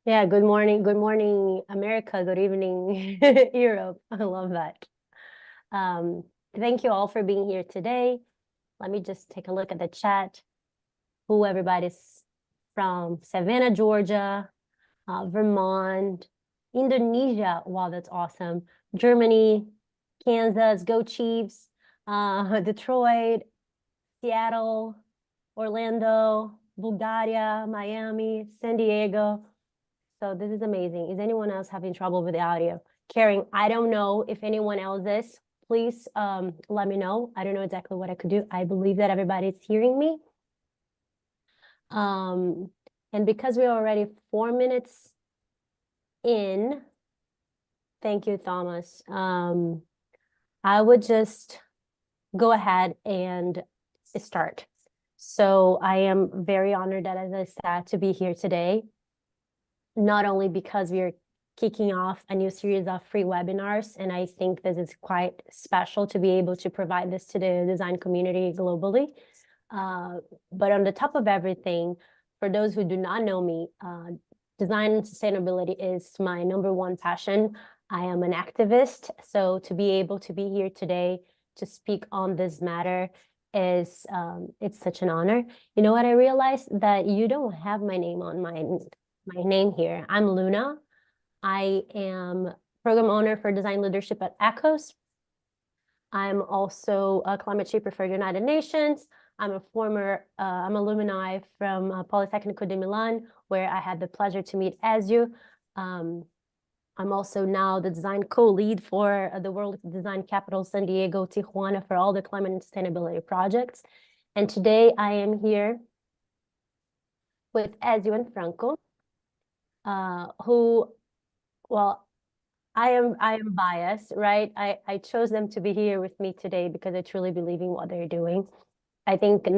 Yeah, good morning, America. Good evening, Europe. I love that. Um, Thank you all for being here today. Let me just take a look at the chat. Who everybody's from Savannah, Georgia, Vermont, Indonesia. Wow, that's awesome. Germany, Kansas, go Chiefs, Detroit, Seattle, Orlando, Bulgaria, Miami, San Diego. So this is amazing. Is anyone else having trouble with the audio? Karen, I don't know if anyone else is. Please let me know. I don't know exactly what I could do. I believe that everybody's hearing me. Um, and because we're already 4 minutes in, thank you, Thomas. I would just go ahead and start. So I am very honored that, as I said, to be here today, not only because we are kicking off a new series of free webinars, and I think this is quite special to be able to provide this to the design community globally. But on the top of everything, for those who do not know me, design and sustainability is my number one passion. I am an activist, so to be able to be here today to speak on this matter is it's such an honor. You know what? I realized that you don't have my name on my name here. I'm Luna. I am program owner for design leadership at ECHOS. I'm also a climate shaper for United Nations. I'm I'm alumni from Politecnico di Milan, where I had the pleasure to meet as you. I'm also now the design co-lead for the World Design Capital San Diego, Tijuana for all the climate and sustainability projects. And today I am here with Ezio and Franco, who, well, I am biased, right? I chose them to be here with me today because I truly believe in what they're doing. I think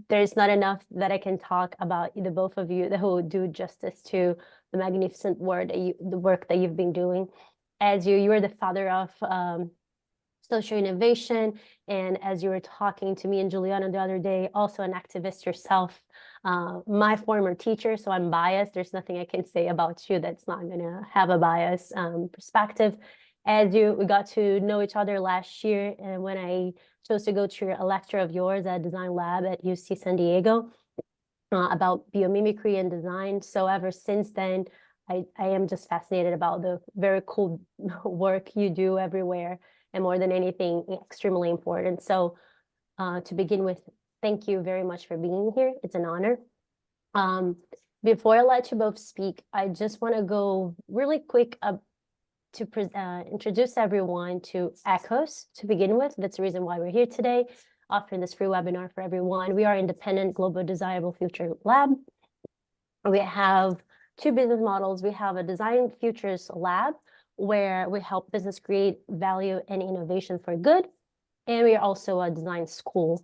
there's not enough that I can talk about the both of you that will do justice to the magnificent the work that you've been doing. As you are the father of social innovation, and as you were talking to me and Juliana the other day, also an activist yourself, my former teacher, so I'm biased. There's nothing I can say about you that's not gonna have a bias perspective. We got to know each other last year, and when I chose to go to a lecture of yours at Design Lab at UC San Diego about biomimicry and design. So ever since then, I am just fascinated about the very cool work you do everywhere, and more than anything, extremely important. So to begin with, thank you very much for being here. It's an honor. Before I let you both speak, I just want to go really quick to introduce everyone to ECHOS to begin with. That's the reason why we're here today, offering this free webinar for everyone. We are independent global desirable future lab. We have two business models. We have a design futures lab where we help business create value and innovation for good. And we are also a design school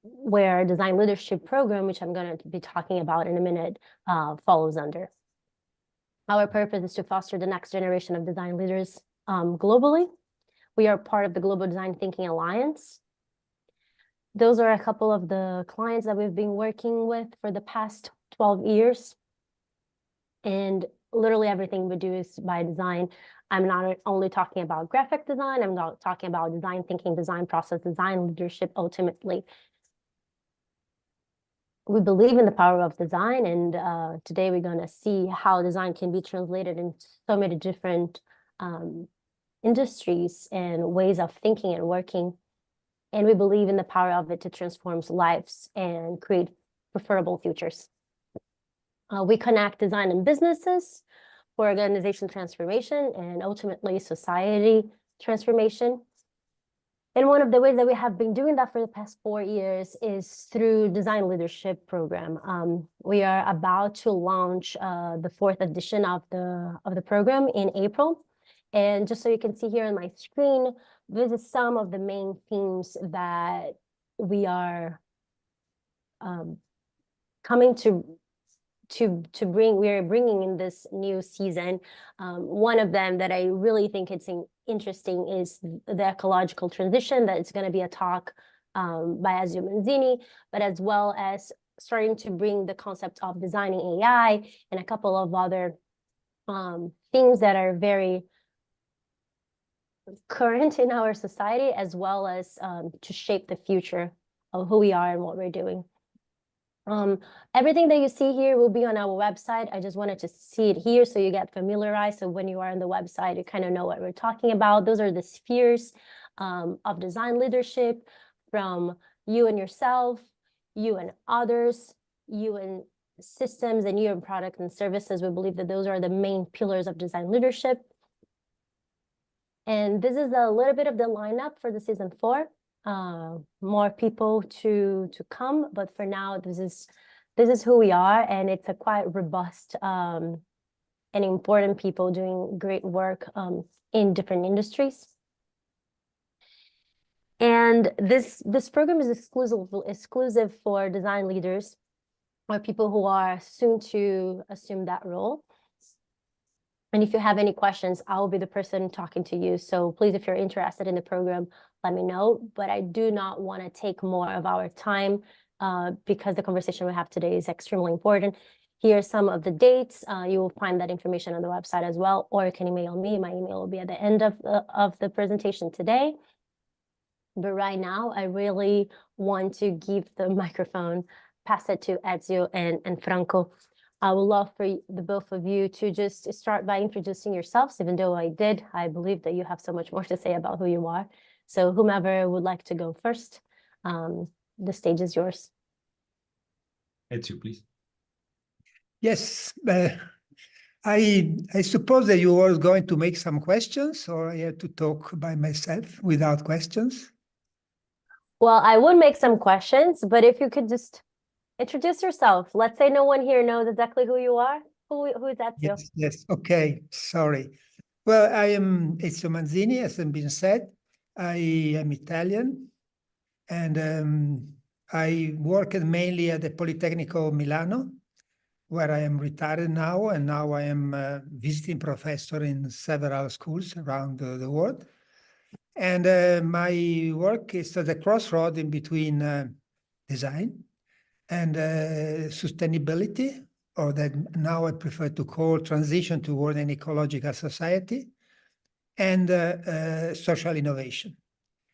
where design leadership program, which I'm going to be talking about in a minute, follows under. Our purpose is to foster the next generation of design leaders globally. We are part of the Global Design Thinking Alliance. Those are a couple of the clients that we've been working with for the past 12 years. And literally everything we do is by design. I'm not only talking about graphic design, I'm not talking about design thinking, design process, design leadership ultimately. We believe in the power of design, and today we're going to see how design can be translated in so many different industries and ways of thinking and working. And we believe in the power of it to transform lives and create preferable futures. We connect design and businesses for organization transformation and ultimately society transformation. And one of the ways that we have been doing that for the past 4 years is through design leadership program. We are about to launch the 4th edition of the program in April. And just so you can see here on my screen, this is some of the main themes that we are coming to bring. We are bringing in this new season. One of them that I really think it's interesting is the ecological transition. That it's going to be a talk by Ezio Manzini, but as well as starting to bring the concept of designing AI and a couple of other things that are very current in our society, as well as to shape the future of who we are and what we're doing. Everything that you see here will be on our website. I just wanted to see it here so you get familiarized. So when you are on the website, you kind of know what we're talking about. Those are the spheres of design leadership, from you and yourself, you and others, you and systems, and you and product and services. We believe that those are the main pillars of design leadership. And this is a little bit of the lineup for the season 4. More people to come, but for now, this is who we are, and it's a quite robust and important people doing great work in different industries. And this program is exclusive for design leaders or people who are soon to assume that role. And if you have any questions, I will be the person talking to you. So please, if you're interested in the program, let me know. But I do not want to take more of our time because the conversation we have today is extremely important. Here are some of the dates. You will find that information on the website as well, or you can email me. My email will be at the end of the presentation today. But right now, I really want to give the microphone, pass it to Ezio and Franco. I would love for the both of you to just start by introducing yourselves. Even though I did, I believe that you have so much more to say about who you are. So whomever would like to go first, the stage is yours. Ezio, please. Yes, I suppose that you were going to make some questions, or I had to talk by myself without questions. Well, I would make some questions, but if you could just introduce yourself. Let's say no one here knows exactly who you are. Who is Ezio? Yes, okay, sorry. Well, I am Ezio Manzini, as has been said. I am Italian, and I worked mainly at the Politecnico Milano, where I am retired now, and now I am a visiting professor in several schools around the world. And my work is at the crossroad in between design and sustainability, or that now I prefer to call transition toward an ecological society, and social innovation.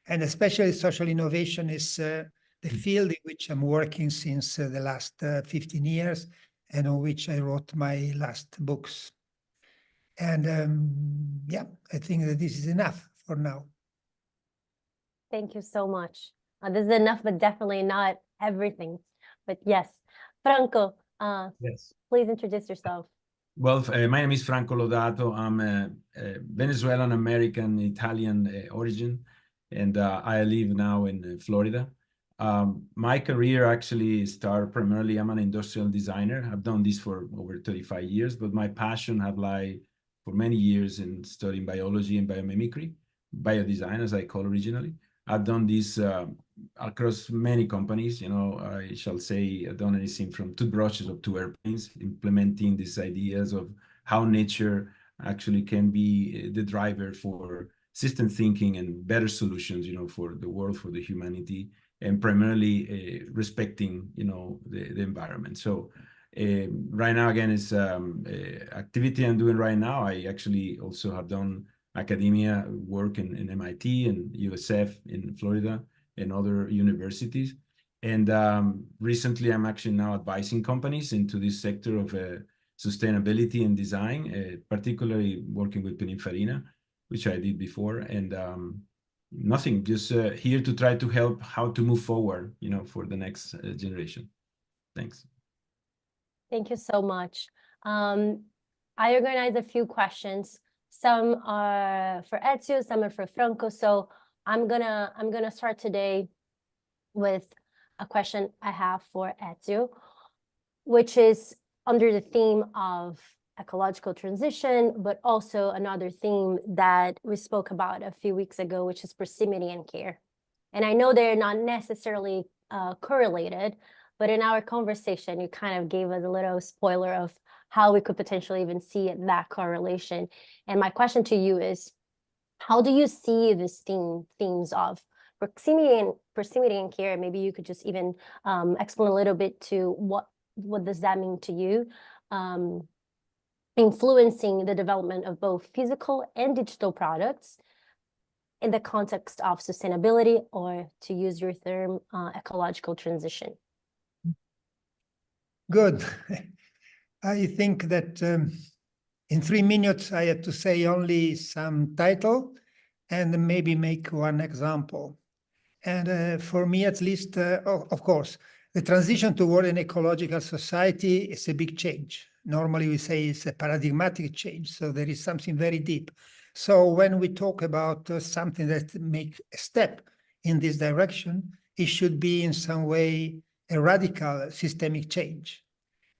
And especially social innovation is the field in which I'm working since the last 15 years, and on which I wrote my last books. And yeah, I think that this is enough for now. Thank you so much. This is enough, but definitely not everything. But yes, Franco, Yes. please introduce yourself. Well, my name is Franco Lodato. I'm a Venezuelan American Italian origin, and I live now in Florida. My career actually started primarily, I'm an industrial designer. I've done this for over 35 years, but my passion have lie for many years in studying biology and biomimicry, biodesign as I call originally. I've done this across many companies. You know, I shall say I've done anything from toothbrushes up to airplanes, implementing these ideas of how nature actually can be the driver for system thinking and better solutions, you know, for the world, for the humanity, and primarily respecting, you know, the environment. So right now, again, it's activity I'm doing right now. I actually also have done academia work in MIT and USF in Florida and other universities. And recently, I'm actually now advising companies into this sector of sustainability and design, particularly working with Pininfarina, which I did before. And nothing, just here to try to help how to move forward, you know, for the next generation. Thanks. Thank you so much. I organized a few questions. Some are for Ezio, some are for Franco. So I'm gonna start today with a question I have for Ezio, which is under the theme of ecological transition, but also another theme that we spoke about a few weeks ago, which is proximity and care. And I know they're not necessarily correlated, but in our conversation, you kind of gave us a little spoiler of how we could potentially even see that correlation. And my question to you is, how do you see these themes of proximity and care, maybe you could just even explain a little bit to what does that mean to you, influencing the development of both physical and digital products in the context of sustainability, or to use your term, ecological transition. Good. I think that in 3 minutes, I had to say only some title and maybe make one example. And for me, at least, of course, the transition toward an ecological society is a big change. Normally, we say it's a paradigmatic change. So there is something very deep. So when we talk about something that makes a step in this direction, it should be in some way a radical systemic change.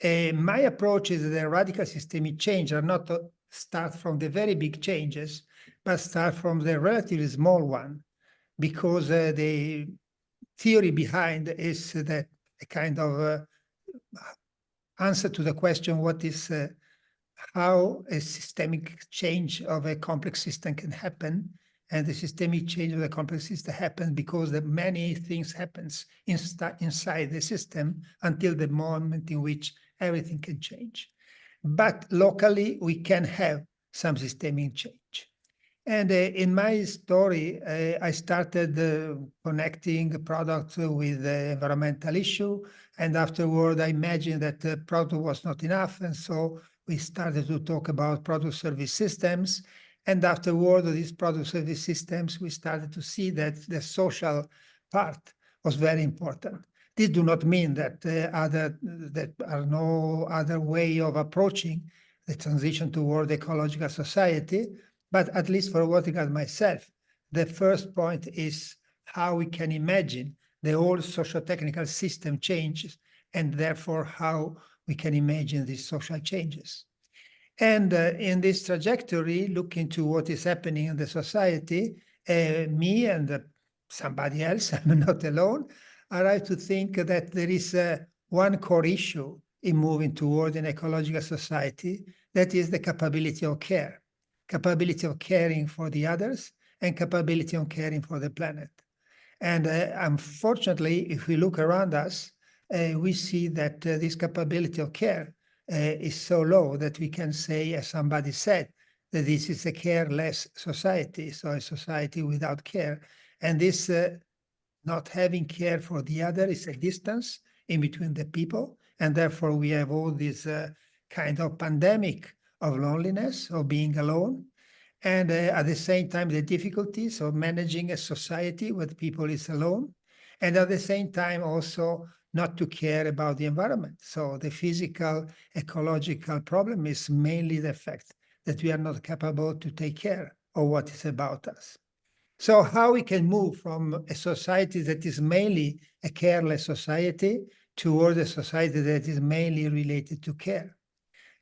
My approach is that radical systemic change are not to start from the very big changes, but start from the relatively small one, because the theory behind is that a kind of answer to the question, what is how a systemic change of a complex system can happen. And the systemic change of the complex system happens because many things happens inside the system until the moment in which everything can change. But locally, we can have some systemic change. And in my story, I started connecting products with the environmental issue. And afterward, I imagined that the product was not enough. And so we started to talk about product service systems. And afterward, these product service systems, we started to see that the social part was very important. This do not mean that that are no other way of approaching the transition toward ecological society. But at least for what regards myself, the first point is how we can imagine the whole socio-technical system changes, and therefore how we can imagine these social changes. And in this trajectory, looking to what is happening in the society, me and somebody else, I'm not alone, arrived to think that there is one core issue in moving toward an ecological society, that is the capability of care. Capability of caring for the others and capability of caring for the planet. And unfortunately, if we look around us, we see that this capability of care is so low that we can say, as somebody said, that this is a careless society, so a society without care. And this not having care for the other is a distance in between the people. And therefore, we have all this kind of pandemic of loneliness, of being alone, and at the same time, the difficulties of managing a society where people is alone, and at the same time also not to care about the environment. So the physical, ecological problem is mainly the fact that we are not capable to take care of what is about us. So how we can move from a society that is mainly a careless society toward a society that is mainly related to care?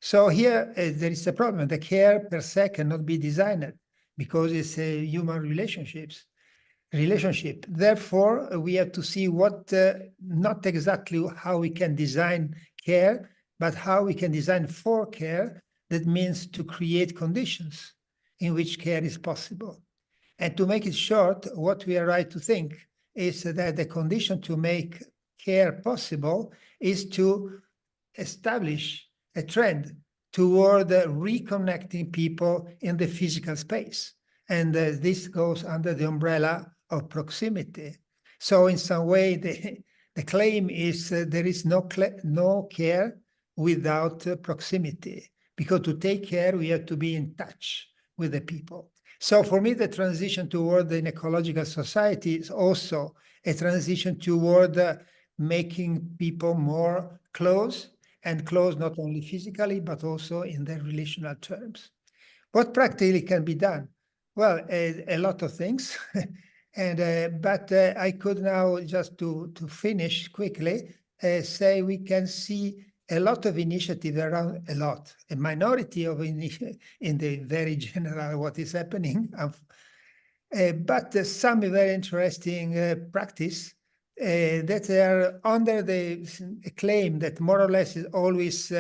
So here there is a problem. The care per se cannot be designed because it's a human relationship. Therefore, we have to see what, not exactly how we can design care, but how we can design for care. That means to create conditions in which care is possible. And to make it short, what we are right to think is that the condition to make care possible is to establish a trend toward reconnecting people in the physical space. And this goes under the umbrella of proximity. So in some way, the claim is there is no care without proximity, because to take care, we have to be in touch with the people. So for me, the transition toward an ecological society is also a transition toward making people more close, and close not only physically, but also in their relational terms. What practically can be done? Well, a lot of things. But I could now, just to finish quickly, say we can see a lot of initiative around, a minority of initiative in the very general what is happening, but some very interesting practice that are under the claim that more or less is always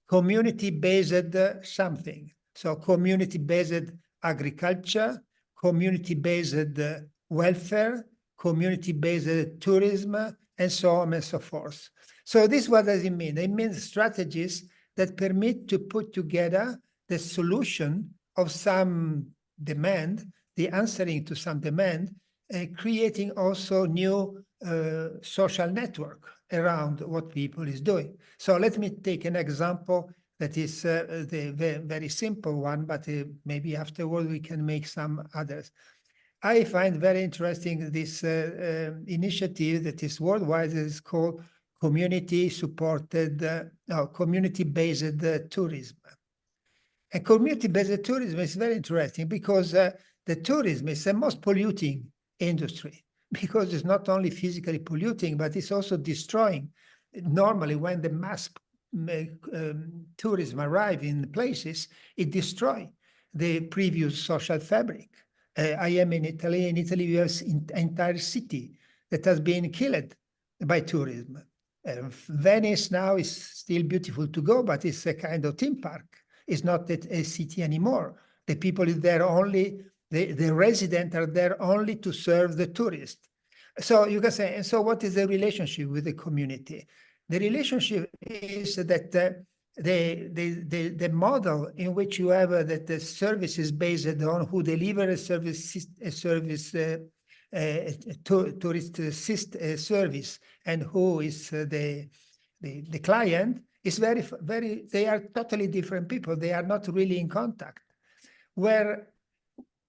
community-based something. So community-based agriculture, community-based welfare, community-based tourism, and so on and so forth. So this, what does it mean? It means strategies that permit to put together the solution of some demand, the answering to some demand, creating also new social network around what people is doing. So let me take an example that is the very simple one, but maybe afterward we can make some others. I find very interesting this initiative that is worldwide. That is called community-supported, community-based tourism. And community-based tourism is very interesting because the tourism is the most polluting industry, because it's not only physically polluting, but it's also destroying. Normally, when the mass tourism arrive in places, it destroys the previous social fabric. I am in Italy. In Italy, we have an entire city that has been killed by tourism. Venice now is still beautiful to go, but it's a kind of theme park. It's not a city anymore. The people is there only, the residents are there only to serve the tourist. So you can say, and so what is the relationship with the community? The relationship is that the model in which you have that the service is based on who deliver a service tourist service and who is the client is very, they are totally different people. They are not really in contact. Where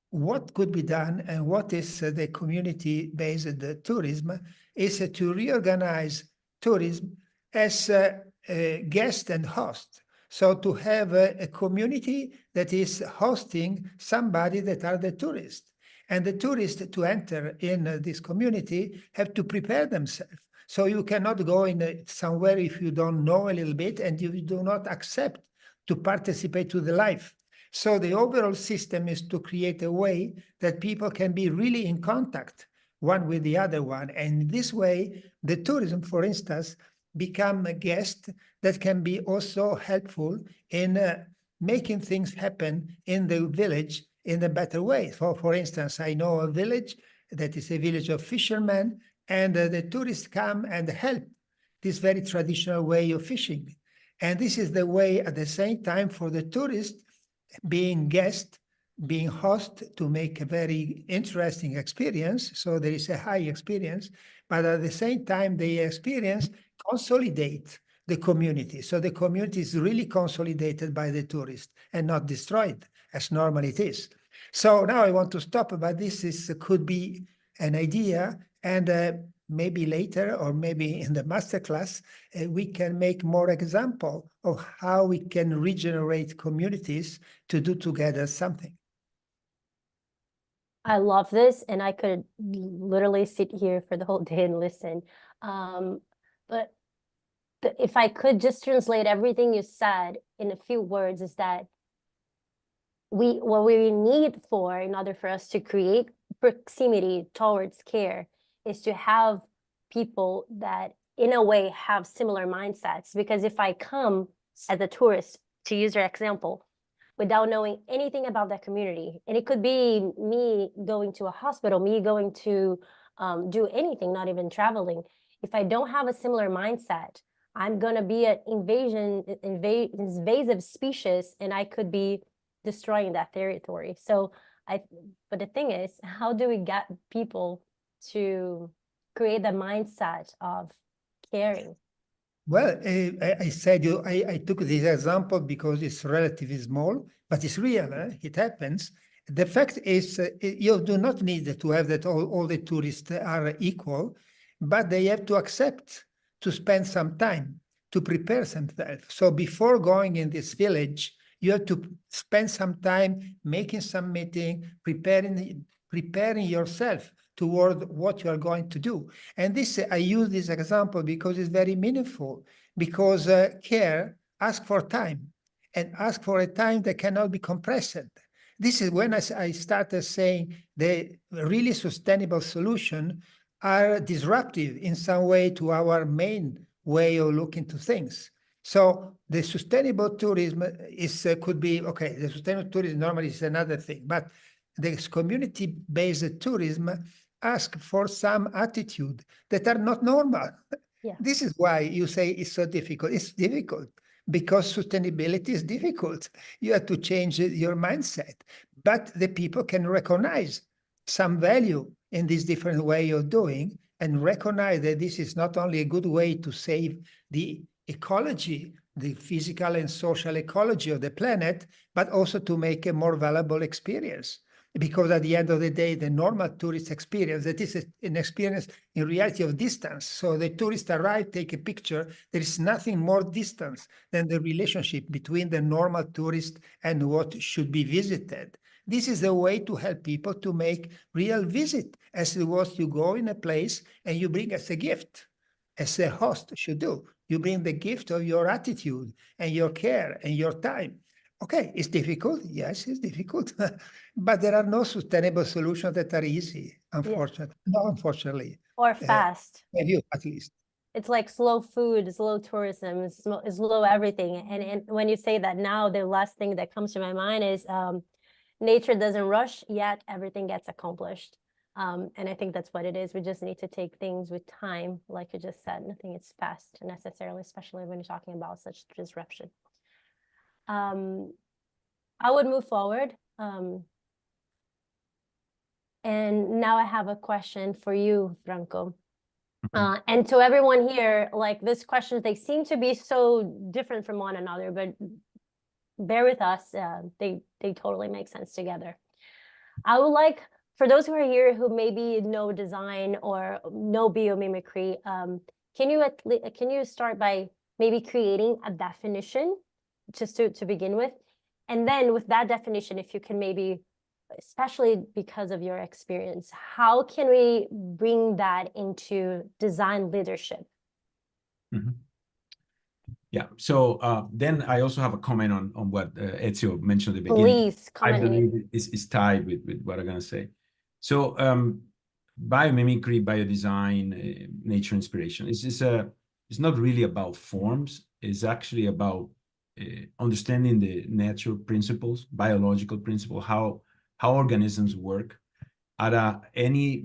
what could be done and what is the community-based tourism is to reorganize tourism as guest and host. So to have a community that is hosting somebody that are the tourists. And the tourists to enter in this community have to prepare themselves. So you cannot go in somewhere if you don't know a little bit and you do not accept to participate to the life. So the overall system is to create a way that people can be really in contact one with the other one. And this way, the tourism, for instance, become a guest that can be also helpful in making things happen in the village in a better way. For instance, I know a village that is a village of fishermen, and the tourists come and help this very traditional way of fishing. And this is the way at the same time for the tourist being guest, being host to make a very interesting experience. So there is a high experience, but at the same time, the experience consolidate the community. So the community is really consolidated by the tourist and not destroyed as normally it is. So now I want to stop, but this could be an idea, and maybe later or maybe in the masterclass, we can make more example of how we can regenerate communities to do together something. I love this, and I could literally sit here for the whole day and listen. But if I could just translate everything you said in a few words, is that what we need for, in order for us to create proximity towards care, is to have people that in a way have similar mindsets. Because if I come as a tourist, to use your example, without knowing anything about that community, and it could be me going to a hospital, me going to do anything, not even traveling, if I don't have a similar mindset, I'm gonna be an invasive species, and I could be destroying that territory. So but the thing is, how do we get people to create the mindset of caring? Well, I said I took this example because it's relatively small, but it's real. It happens. The fact is, you do not need to have that all the tourists are equal, but they have to accept to spend some time to prepare themselves. So before going in this village, you have to spend some time making some meeting, preparing yourself toward what you are going to do. And this, I use this example because it's very meaningful, because care asks for time, and ask for a time that cannot be compressed. This is when I started saying the really sustainable solution are disruptive in some way to our main way of looking to things. So the sustainable tourism could be, okay, the sustainable tourism normally is another thing, but this community-based tourism ask for some attitude that are not normal. Yeah. This is why you say it's so difficult. It's difficult because sustainability is difficult. You have to change your mindset, but the people can recognize some value in this different way of doing and recognize that this is not only a good way to save the ecology, the physical and social ecology of the planet, but also to make a more valuable experience. Because at the end of the day, the normal tourist experience, that is an experience in reality of distance. So the tourist arrive, take a picture. There is nothing more distance than the relationship between the normal tourist and what should be visited. This is a way to help people to make real visit, as it was you go in a place and you bring as a gift, as a host should do. You bring the gift of your attitude and your care and your time. Okay, it's difficult. Yes, it's difficult. But there are no sustainable solutions that are easy, unfortunately. No, unfortunately. Or fast. You, at least. It's like slow food, slow tourism, slow everything. And when you say that now, the last thing that comes to my mind is nature doesn't rush, yet everything gets accomplished. And I think that's what it is. We just need to take things with time, like you just said. Nothing is fast necessarily, especially when you're talking about such disruption. I would move forward. And now I have a question for you, Franco. And to everyone here, like these questions, they seem to be so different from one another, but bear with us. They totally make sense together. I would like, for those who are here who maybe know design or know biomimicry, can you start by maybe creating a definition just to begin with? And then with that definition, if you can maybe, especially because of your experience, how can we bring that into design leadership? Mm-hmm. Yeah. So then I also have a comment on what Ezio mentioned at the beginning. Please comment. I believe is tied with what I'm going to say. So biomimicry, biodesign, nature inspiration. It's not really about forms. It's actually about understanding the natural principles, biological principle, how organisms work at any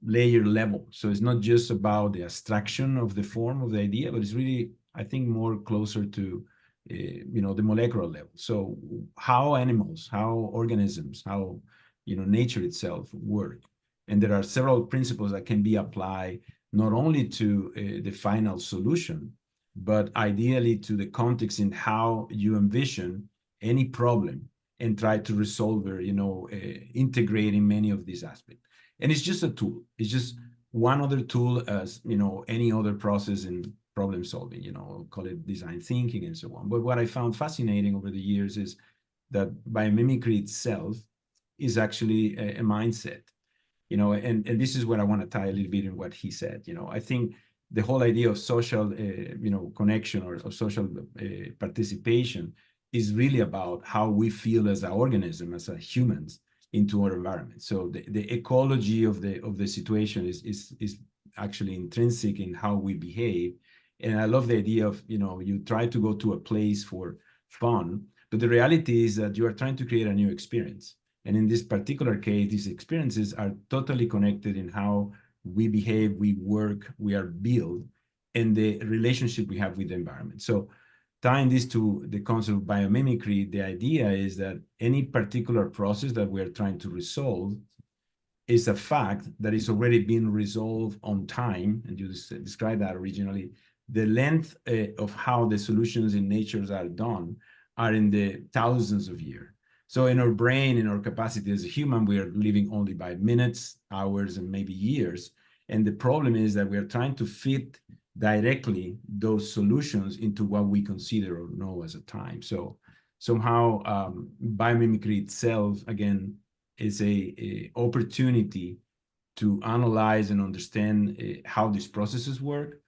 layer level. So it's not just about the abstraction of the form of the idea, but it's really, I think, more closer to the molecular level. So how animals, how organisms, how nature itself work, and there are several principles that can be applied not only to the final solution, but ideally to the context in how you envision any problem and try to resolve it, integrating many of these aspects. And it's just a tool. It's just one other tool as, any other process in problem solving, call it design thinking and so on. But what I found fascinating over the years is that biomimicry itself is actually a mindset, and this is what I want to tie a little bit in what he said. I think the whole idea of social, connection or social participation is really about how we feel as an organism, as a humans, into our environment. So the ecology of the situation is actually intrinsic in how we behave. And I love the idea of, you try to go to a place for fun, but the reality is that you are trying to create a new experience. And in this particular case, these experiences are totally connected in how we behave, we work, we are built, and the relationship we have with the environment. So tying this to the concept of biomimicry, the idea is that any particular process that we're trying to resolve is a fact that is already being resolved on time, and you described that originally. The length of how the solutions in nature are done are in the thousands of years. So in our brain, in our capacity as a human, we are living only by minutes, hours, and maybe years. And the problem is that we are trying to fit directly those solutions into what we consider or know as a time. So somehow biomimicry itself, again, is a opportunity to analyze and understand how these processes work,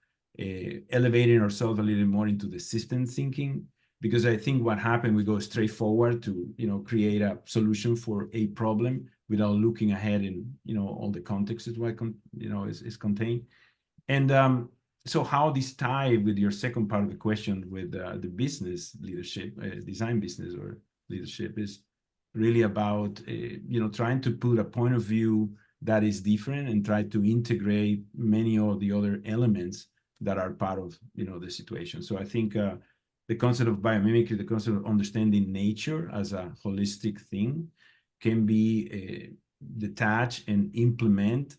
elevating ourselves a little more into the system thinking, because I think what happened, we go straight forward to create a solution for a problem without looking ahead in all the context is what is contained. And so how this tie with your second part of the question with the business leadership, design business or leadership, is really about trying to put a point of view that is different and try to integrate many of the other elements that are part of, the situation. So I think the concept of biomimicry, the concept of understanding nature as a holistic thing can be detached and implement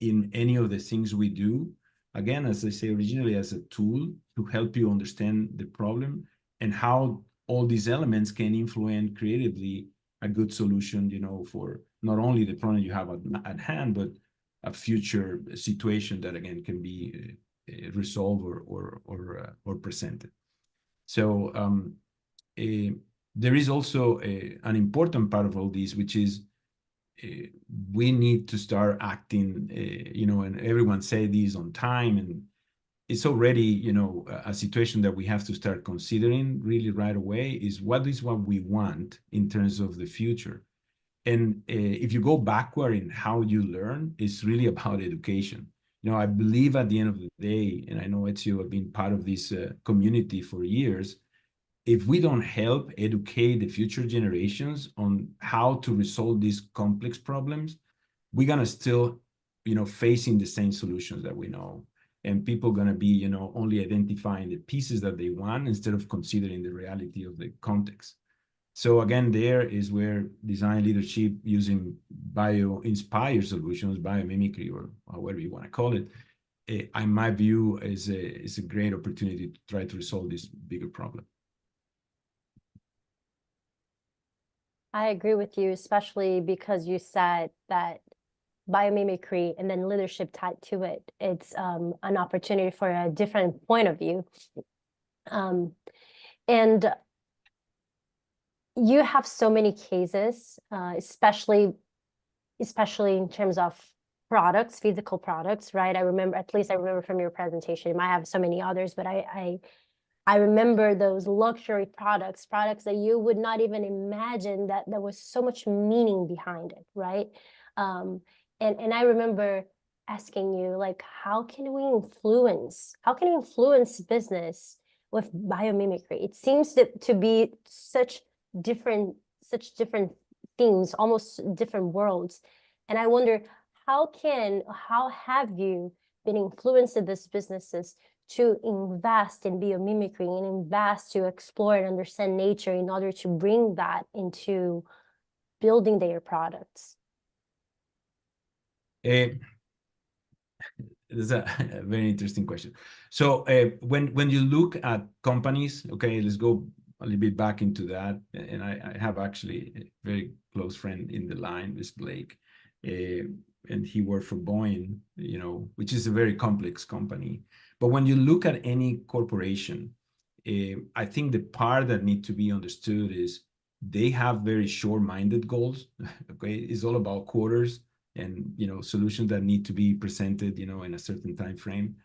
in any of the things we do. Again, as I say originally, as a tool to help you understand the problem and how all these elements can influence creatively a good solution, for not only the problem you have at hand, but a future situation that again can be resolved or presented. So there is also an important part of all this, which is we need to start acting, and everyone say this on time, and it's already, a situation that we have to start considering really right away is what we want in terms of the future. And if you go backward in how you learn, it's really about education. I believe at the end of the day, and I know Ezio have been part of this community for years, if we don't help educate the future generations on how to resolve these complex problems, we're gonna still, facing the same solutions that we know. And people gonna be, only identifying the pieces that they want instead of considering the reality of the context. So again, there is where design leadership using bio-inspired solutions, biomimicry, or however you want to call it, in my view, is a great opportunity to try to resolve this bigger problem. I agree with you, especially because you said that biomimicry and then leadership tied to it. It's an opportunity for a different point of view. And you have so many cases, especially in terms of products, physical products, right? I remember from your presentation, you might have so many others, but I remember those luxury products that you would not even imagine that there was so much meaning behind it, right? And I remember asking you, like, how can we influence business with biomimicry? It seems to be such different themes, almost different worlds. And I wonder, how have you been influencing these businesses to invest in biomimicry and invest to explore and understand nature in order to bring that into building their products? This is a very interesting question. So when you look at companies, okay, let's go a little bit back into that. And I have actually a very close friend in the line, this Blake, and he worked for Boeing, which is a very complex company. But when you look at any corporation, I think the part that needs to be understood is they have very short-minded goals. Okay, it's all about quarters and solutions that need to be presented, in a certain time frame.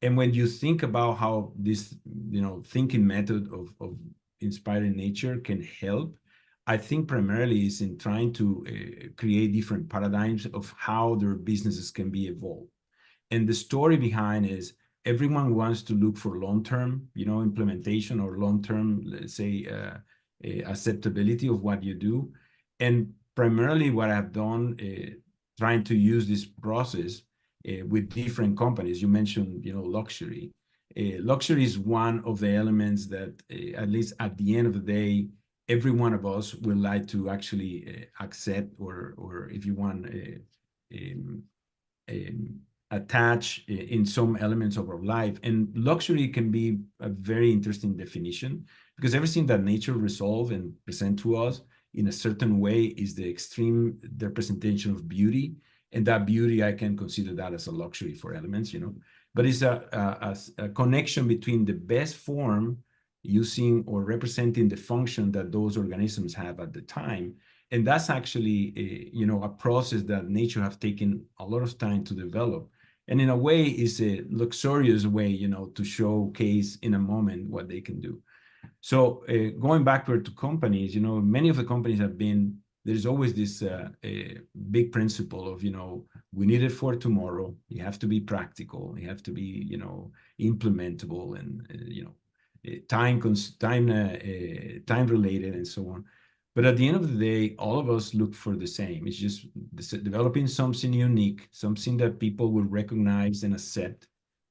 And when you think about how this, thinking method of inspiring nature can help, I think primarily is in trying to create different paradigms of how their businesses can be evolved. And the story behind is everyone wants to look for long-term, implementation or long-term, let's say, acceptability of what you do. And primarily what I've done, trying to use this process with different companies. You mentioned, luxury. Luxury is one of the elements that, at least at the end of the day, every one of us would like to actually accept, or if you want, attach in some elements of our life. And luxury can be a very interesting definition, because everything that nature resolve and present to us in a certain way is the extreme representation of beauty. And that beauty, I can consider that as a luxury for elements, but it's a connection between the best form using or representing the function that those organisms have at the time. And that's actually a process that nature have taken a lot of time to develop. And in a way, it's a luxurious way, to showcase in a moment what they can do. So going backward to companies, many of the companies have been, there's always this big principle of, we need it for tomorrow. You have to be practical. You have to be, implementable and, time related and so on. But at the end of the day, all of us look for the same. It's just developing something unique, something that people will recognize and accept,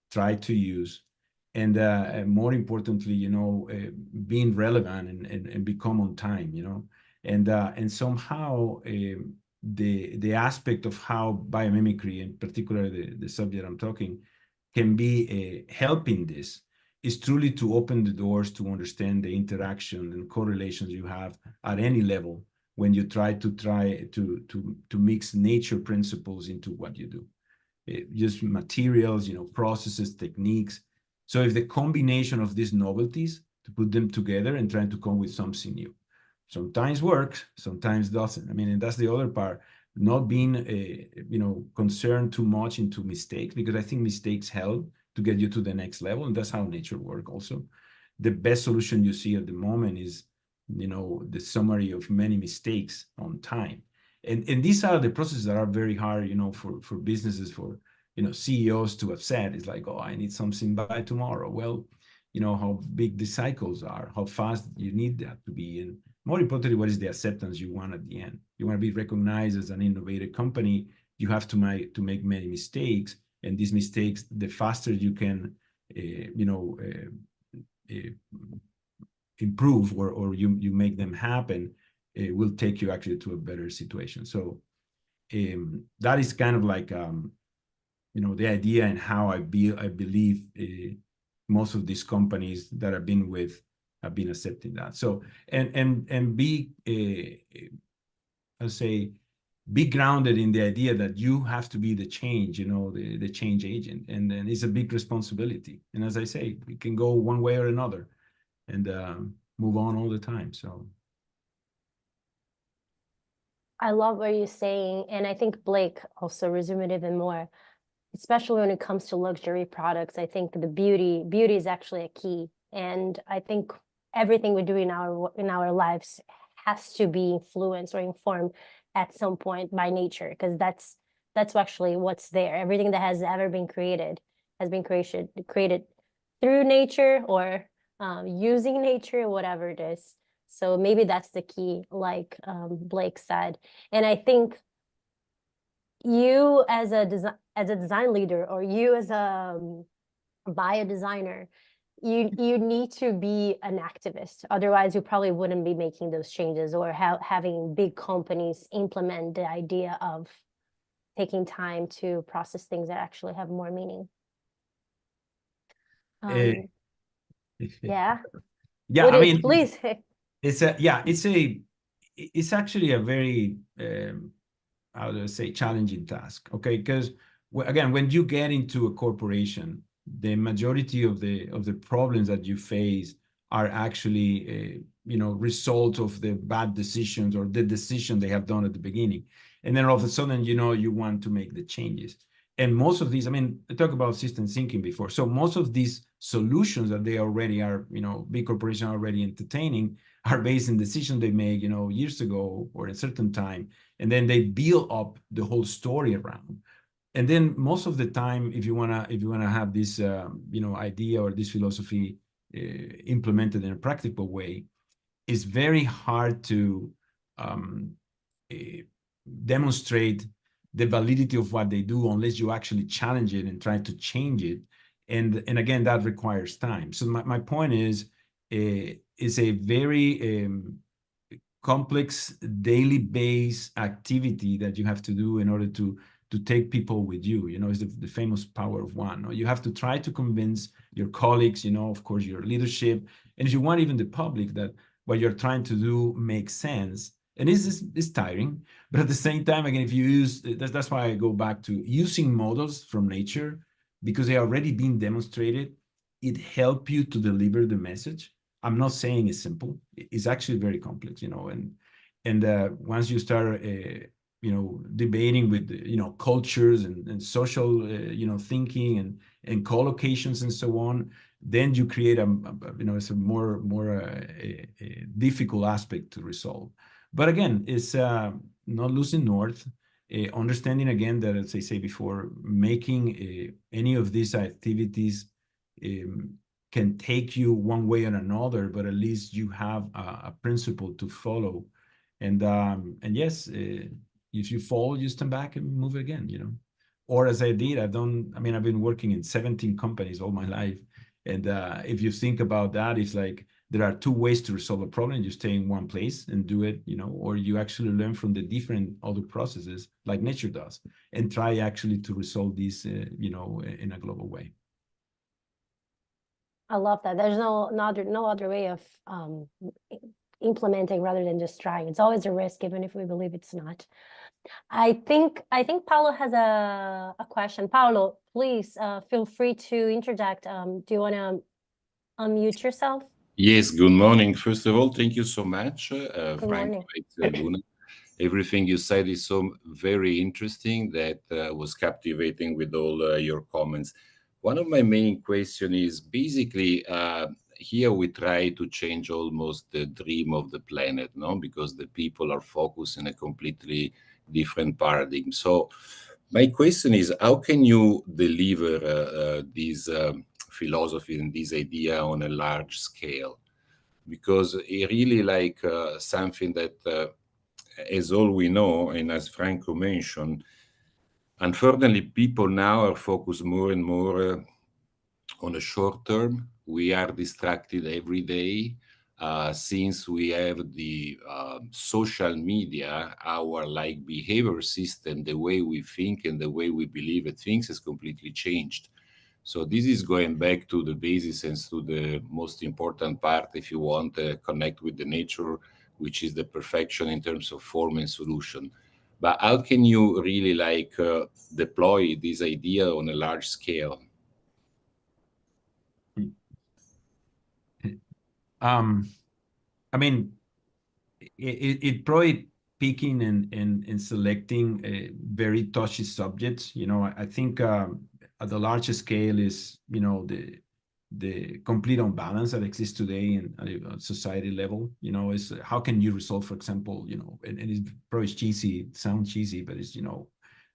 try to use, and more importantly, being relevant and become on time, and somehow the aspect of how biomimicry, in particular the subject I'm talking, can be helping this is truly to open the doors to understand the interaction and correlations you have at any level when you try to mix nature principles into what you do. Just materials, processes, techniques. So if the combination of these novelties, to put them together and trying to come with something new. Sometimes works, sometimes doesn't. I mean, and that's the other part, not being, concerned too much into mistakes, because I think mistakes help to get you to the next level, and that's how nature works also. The best solution you see at the moment is, the summary of many mistakes on time. And these are the processes that are very hard, for businesses, for, CEOs to have said. It's like, oh, I need something by tomorrow. Well, how big the cycles are, how fast you need that to be. And more importantly, what is the acceptance you want at the end? You want to be recognized as an innovative company. You have to make many mistakes. And these mistakes, the faster you can, improve or you make them happen, it will take you actually to a better situation. So that is kind of like, the idea and how I believe most of these companies that I've been with have been accepting that. So and be, I'll say, be grounded in the idea that you have to be the change, the change agent, and then it's a big responsibility. And as I say, it can go one way or another, and move on all the time. So I love what you're saying, and I think Blake also resume it even more, especially when it comes to luxury products. I think the beauty is actually a key, and I think everything we do in our lives has to be influenced or informed at some point by nature, because that's actually what's there. Everything that has ever been created has been created through nature or using nature, whatever it is. So maybe that's the key, like Blake said. And I think you as a design leader, or you as a bio designer, you need to be an activist. Otherwise, you probably wouldn't be making those changes or having big companies implement the idea of taking time to process things that actually have more meaning. Yeah. Yeah, I mean, please. it's actually a very, how do I say, challenging task. Okay, because again, when you get into a corporation, the majority of the problems that you face are actually, result of the bad decisions or the decision they have done at the beginning, and then all of a sudden, you want to make the changes. And most of these, I mean, I talked about system thinking before. So most of these solutions that they already are, big corporations are already entertaining, are based on decisions they made, years ago or at a certain time. And then they build up the whole story around. And then most of the time, if you wanna have this, idea or this philosophy implemented in a practical way, it's very hard to demonstrate the validity of what they do unless you actually challenge it and try to change it. And again, that requires time. So my point is, it's a very complex daily based activity that you have to do in order to take people with you. It's the famous power of one. You have to try to convince your colleagues, of course, your leadership, and if you want, even the public, that what you're trying to do makes sense. And it's tiring, but at the same time, again, if you use, that's why I go back to using models from nature, because they already been demonstrated. It helps you to deliver the message. I'm not saying it's simple. It's actually very complex, and once you start, debating with, cultures and social, thinking and collocations and so on, then you create it's a more a difficult aspect to resolve. But again, it's not losing north, understanding again that, as I say before, making any of these activities can take you one way or another, but at least you have a principle to follow And yes, if you fall, you stand back and move again, you know. Or as I did, I've been working in 17 companies all my life. And if you think about that, it's like there are two ways to resolve a problem. You stay in one place and do it, you know, or you actually learn from the different other processes like nature does and try actually to resolve these, you know, in a global way. I love that. There's no other way of implementing rather than just trying. It's always a risk, even if we believe it's not. I think Paulo has a question. Paulo, please feel free to interject. Do you want to unmute yourself? Yes, good morning. First of all, thank you so much, Good Frank, morning. Luna. Everything you said is so very interesting that was captivating with all your comments. One of my main question is basically here we try to change almost the dream of the planet, no? Because the people are focused in a completely different paradigm. So my question is, how can you deliver this philosophy and this idea on a large scale? Because it really like something that, as all we know, and as Franco mentioned, unfortunately, people now are focused more and more on the short term. We are distracted every day. Since we have the social media, our like behavior system, the way we think and the way we believe at things has completely changed. So this is going back to the basis and to the most important part, if you want to connect with the nature, which is the perfection in terms of form and solution. But how can you really like deploy this idea on a large scale? I mean, it probably picking and selecting very touchy subjects. You know, I think at the largest scale is, you know, the complete unbalance that exists today in at society level. You know, is how can you resolve, for example, you know, and it's probably cheesy, it sounds cheesy, but it's, you know,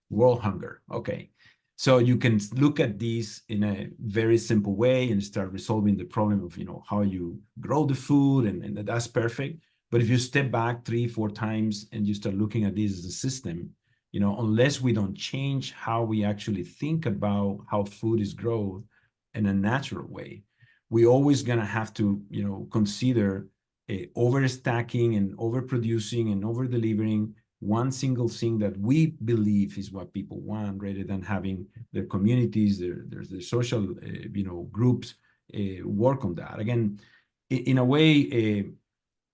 world hunger. Okay. So you can look at these in a very simple way and start resolving the problem of, you know, how you grow the food, and that's perfect. But if you step back 3-4 times and you start looking at this as a system, you know, unless we don't change how we actually think about how food is grown in a natural way, we always gonna have to, you know, consider overstacking and overproducing and over delivering one single thing that we believe is what people want, rather than having their communities, their social, you know, groups work on that. Again, in a way,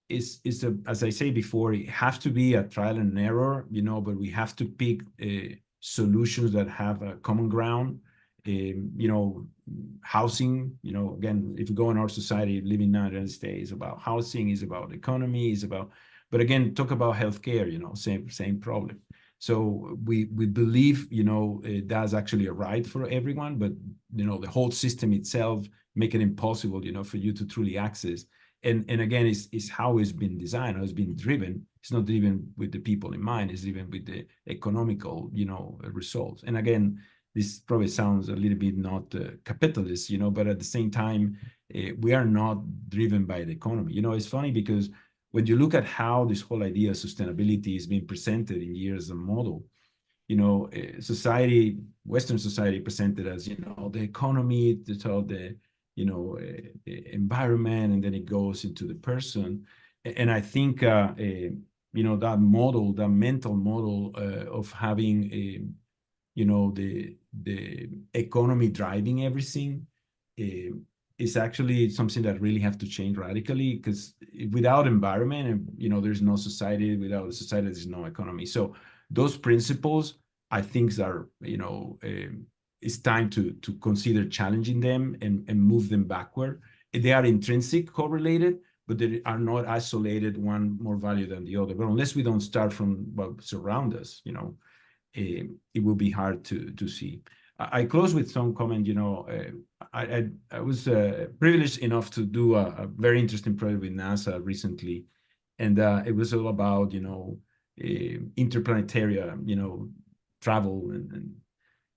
as I say before, it has to be a trial and error, you know, but we have to pick solutions that have a common ground. You know, housing, you know, again, if you go in our society, living now in the United States, about housing, is about economy, is about, but again, talk about healthcare, you know, same problem. So we believe, you know, that's actually a right for everyone, but, you know, the whole system itself make it impossible, you know, for you to truly access. And again, it's how it's been designed, how it's been driven. It's not driven with the people in mind, it's driven with the economical, you know, results. And again, this probably sounds a little bit not capitalist, you know, but at the same time, we are not driven by the economy. You know, it's funny because when you look at how this whole idea of sustainability is being presented in years as a model, you know, society, Western society presented as, you know, the economy, the you know, environment, and then it goes into the person. And I think, you know, that model, that mental model of having a, you know, the economy driving everything is actually something that really have to change radically, because without environment, and, you know, there's no society. Without a society, there's no economy. So those principles, I think, are, you know, it's time to consider challenging them and move them backward. They are intrinsic correlated, but they are not isolated, one more value than the other. But unless we don't start from what surround us, you know, it will be hard to see. I close with some comment. You know, I was privileged enough to do a very interesting project with NASA recently, and it was all about, you know, interplanetary, you know, travel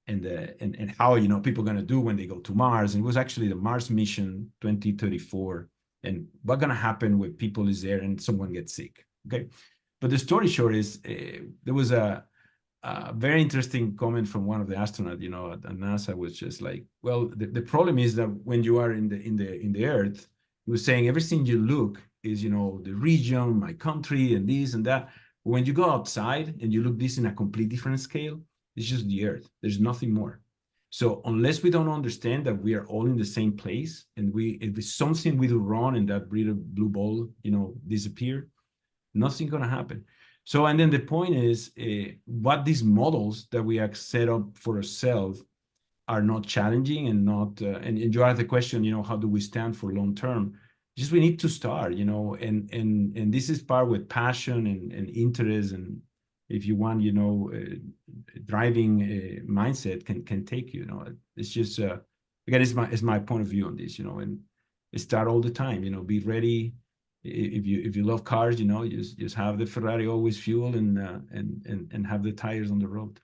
and how, you know, people are going to do when they go to Mars. And it was actually the Mars mission 2034, and what's going to happen when people is there and someone gets sick. Okay. But the story short is there was a very interesting comment from one of the astronauts, you know, at NASA, was just like, well, the problem is that when you are in the Earth, he was saying everything you look is, you know, the region, my country, and this and that. But when you go outside and you look this in a complete different scale, it's just the Earth. There's nothing more. So unless we don't understand that we are all in the same place, and if it's something we do wrong and that blue ball, you know, disappear, nothing's gonna happen. So, and then the point is, what these models that we have set up for ourselves are not challenging and not, and you ask the question, you know, how do we stand for long term? Just we need to start, you know, and this is part with passion and interest, and if you want, you know, driving mindset can take you, you know. It's just again, it's my point of view on this, you know, and start all the time, you know, be ready. If you love cars, you know, just have the Ferrari always fuel and have the tires on the road.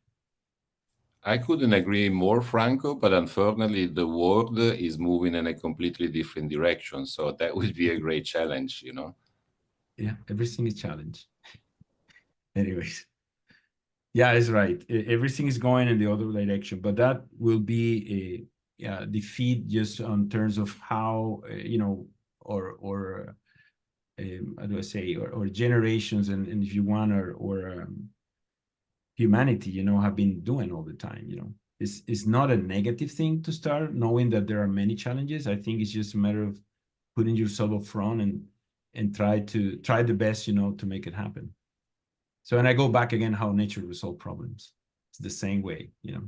I couldn't agree more, Franco, but unfortunately, the world is moving in a completely different direction. So that would be a great challenge, you know? Yeah, everything is challenge. Anyways, yeah, it's right. Everything is going in the other direction, but that will be a defeat just on terms of how, you know, or how do I say, or generations, and if you want, or humanity, you know, have been doing all the time, you know. It's not a negative thing to start knowing that there are many challenges. I think it's just a matter of putting yourself up front and try the best, you know, to make it happen. So, and I go back again, how nature resolve problems. It's the same way, you know.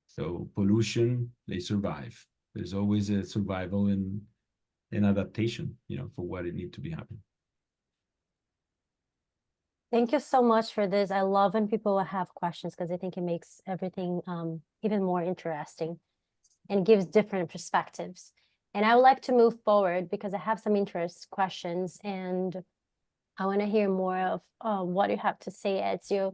So pollution, they survive. There's always a survival and adaptation, you know, for what it needs to be happening. Thank you so much for this. I love when people have questions because I think it makes everything even more interesting and gives different perspectives. And I would like to move forward because I have some questions, and I want to hear more of what you have to say, Ezio.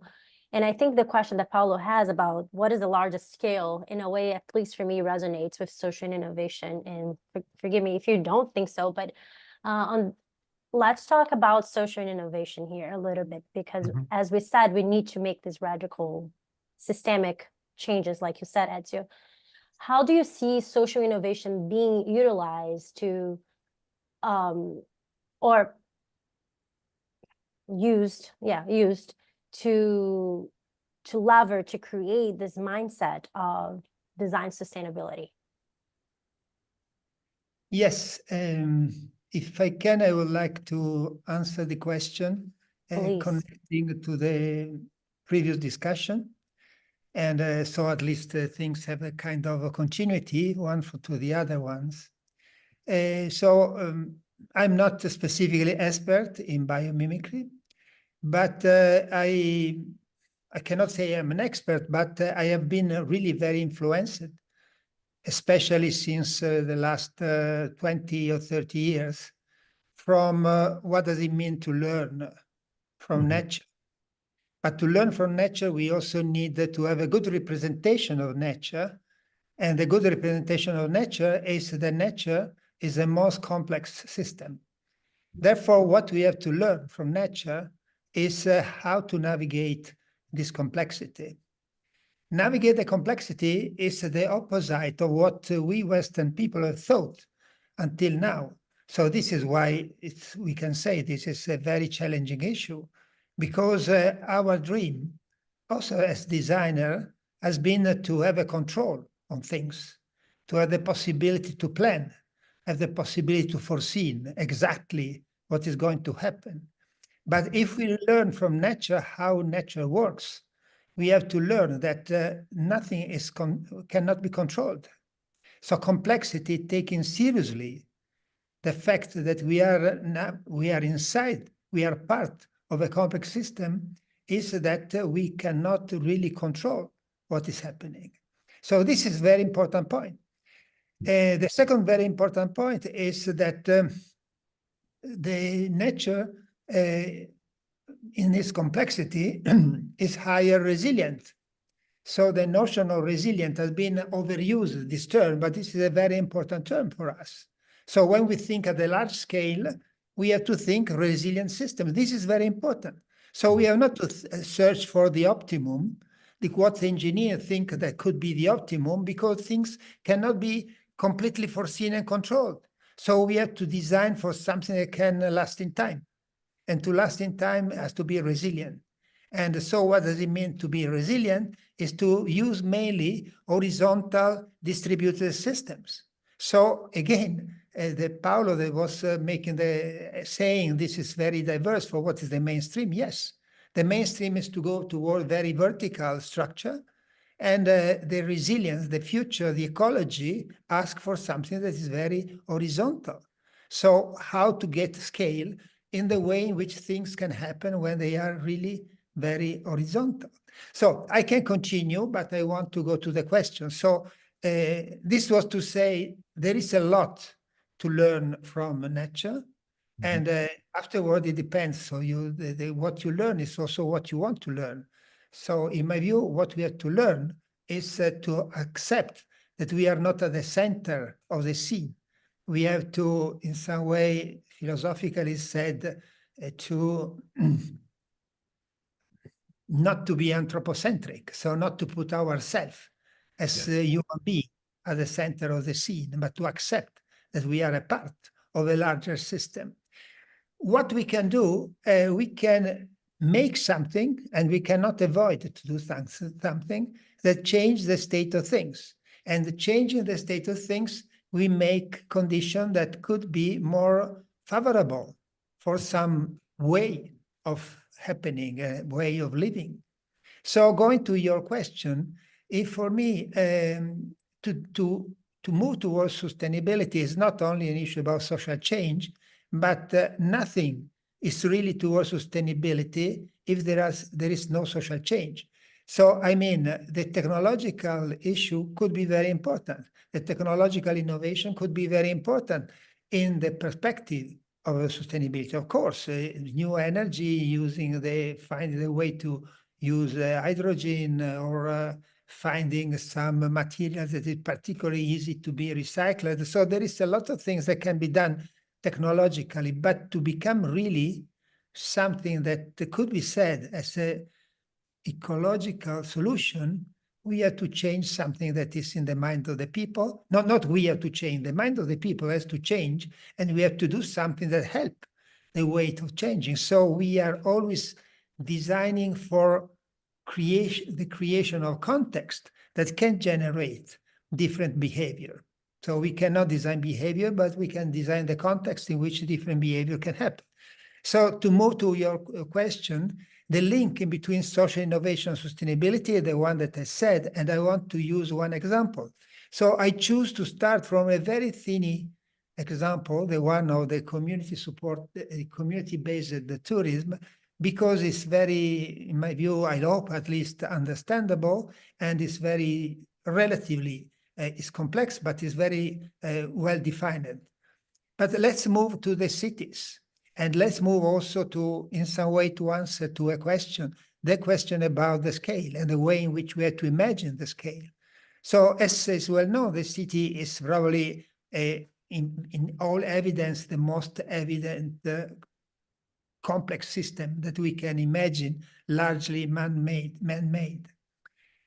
And I think the question that Paulo has about what is the largest scale, in a way, at least for me, resonates with social innovation. And forgive me if you don't think so, but let's talk about social innovation here a little bit, because as we said, we need to make these radical systemic changes, like you said, Ezio. How do you see social innovation being utilized to, or used to lever, to create this mindset of design sustainability? Yes, if I can, I would like to answer the question connecting to the previous discussion. And so at least things have a kind of a continuity, one to the other ones. I'm not specifically expert in biomimicry, but I cannot say I'm an expert, but I have been really very influenced, especially since the last 20 or 30 years, from what does it mean to learn from nature. But to learn from nature, we also need to have a good representation of nature. And the good representation of nature is that nature is the most complex system. Therefore, what we have to learn from nature is how to navigate this complexity. Navigate the complexity is the opposite of what we Western people have thought until now. So this is why we can say this is a very challenging issue, because our dream, also as designer, has been to have a control on things, to have the possibility to plan, have the possibility to foresee exactly what is going to happen. But if we learn from nature how nature works, we have to learn that nothing cannot be controlled. So complexity, taken seriously, the fact that we are inside, we are part of a complex system, is that we cannot really control what is happening. So this is a very important point. The second very important point is that the nature in its complexity is higher resilient. So the notion of resilient has been overused, this term, but this is a very important term for us. So when we think at the large scale, we have to think resilient systems. This is very important So we have not to search for the optimum, like what the engineers think that could be the optimum, because things cannot be completely foreseen and controlled. So we have to design for something that can last in time. And to last in time has to be resilient. And so what does it mean to be resilient? Is to use mainly horizontal distributed systems. So again, the Paolo that was making the saying this is very diverse for what is the mainstream. Yes, the mainstream is to go toward very vertical structure, and the resilience, the future, the ecology ask for something that is very horizontal. So how to get scale in the way in which things can happen when they are really very horizontal. So I can continue, but I want to go to the question. So this was to say there is a lot to learn from nature. And afterward, it depends. So what you learn is also what you want to learn. So in my view, what we have to learn is to accept that we are not at the center of the scene. We have to, in some way, philosophically said, to not to be anthropocentric, so not to put ourselves as a human being at the center of the scene, but to accept that we are a part of a larger system. What we can do, we can make something, and we cannot avoid to do something that change the state of things. And changing the state of things, we make conditions that could be more favorable for some way of happening, a way of living. So going to your question, if for me, to move towards sustainability is not only an issue about social change, but nothing is really towards sustainability if there is no social change. So, I mean, the technological issue could be very important. The technological innovation could be very important in the perspective of sustainability. Of course, new energy, finding a way to use hydrogen or finding some materials that is particularly easy to be recycled. So there is a lot of things that can be done technologically, but to become really something that could be said as a ecological solution, we have to change something that is in the mind of the people. Not we have to change, the mind of the people has to change, and we have to do something that help the weight of changing. So we are always designing for the creation of context that can generate different behavior. So we cannot design behavior, but we can design the context in which different behavior can happen. So to move to your question, the link in between social innovation and sustainability is the one that I said, and I want to use one example. So I choose to start from a very thin example, the one of the community support, community-based tourism, because it's very, in my view, I hope at least understandable, and it's very relatively, it's complex, but it's very well defined. But let's move to the cities. And let's move also to, in some way, to answer to a question, the question about the scale and the way in which we have to imagine the scale. So as is well known, the city is probably, in all evidence, the most evident complex system that we can imagine, largely man-made.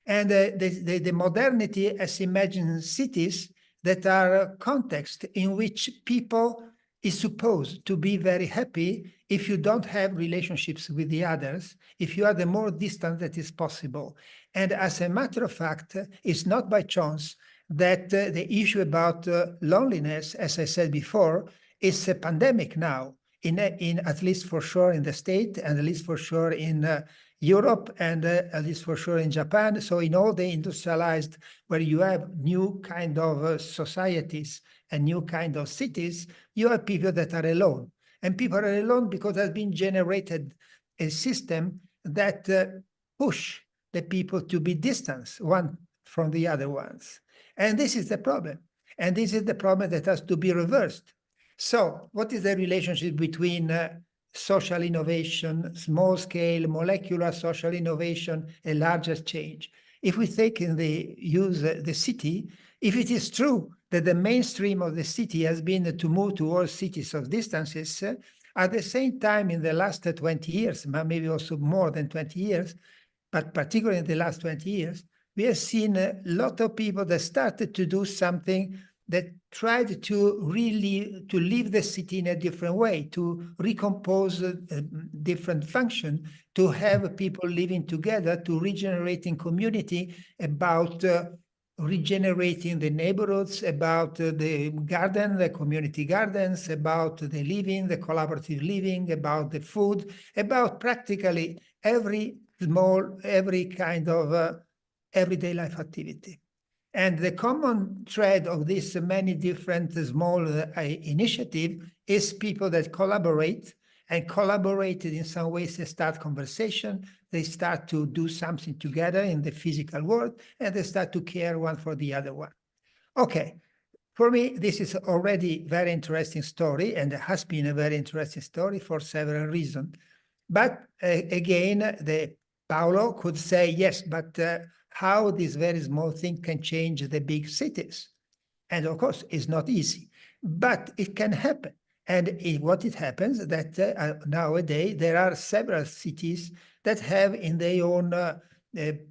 And the modernity has imagined cities that are a context in which people is supposed to be very happy if you don't have relationships with the others, if you are the more distant that is possible. And as a matter of fact, it's not by chance that the issue about loneliness, as I said before, is a pandemic now, in at least for sure in the States, and at least for sure in Europe, and at least for sure in Japan. So in all the industrialized, where you have new kind of societies and new kind of cities, you have people that are alone. And people are alone because there's been generated a system that push the people to be distanced one from the other ones. And this is the problem. And this is the problem that has to be reversed. So what is the relationship between social innovation, small scale, molecular social innovation, a larger change? If we take in the city, if it is true that the mainstream of the city has been to move towards cities of distances, At the same time, in the last 20 years, maybe also more than 20 years, but particularly in the last 20 years, we have seen a lot of people that started to do something that tried to really to live the city in a different way, to recompose a different function, to have people living together, to regenerating community, about regenerating the neighborhoods, about the garden, the community gardens, about the living, the collaborative living, about the food, about practically every kind of everyday life activity. And the common thread of these many different small initiatives is people that collaborate, and collaborated in some ways. They start conversation, they start to do something together in the physical world, and they start to care one for the other one. Okay, for me, this is already very interesting story, and it has been a very interesting story for several reasons. But again, Paolo could say, yes, but how this very small thing can change the big cities? And of course, it's not easy, but it can happen. And what it happens that nowadays there are several cities that have in their own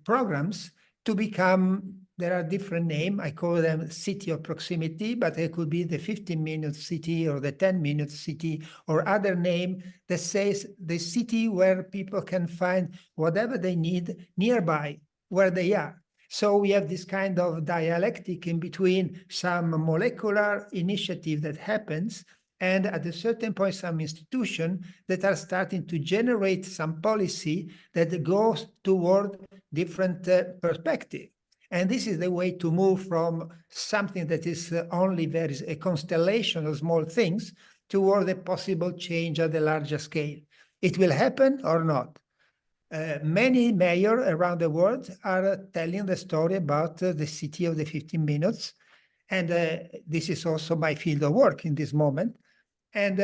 programs to become, there are different names. I call them city of proximity, but it could be the 15-minute city or the 10-minute city or other name that says the city where people can find whatever they need nearby where they are. So we have this kind of dialectic in between some molecular initiative that happens and at a certain point some institution that are starting to generate some policy that goes toward different perspective. And this is the way to move from something that is only there is a constellation of small things toward a possible change at a larger scale. It will happen or not. Many mayors around the world are telling the story about the city of the 15 minutes. And this is also my field of work in this moment. And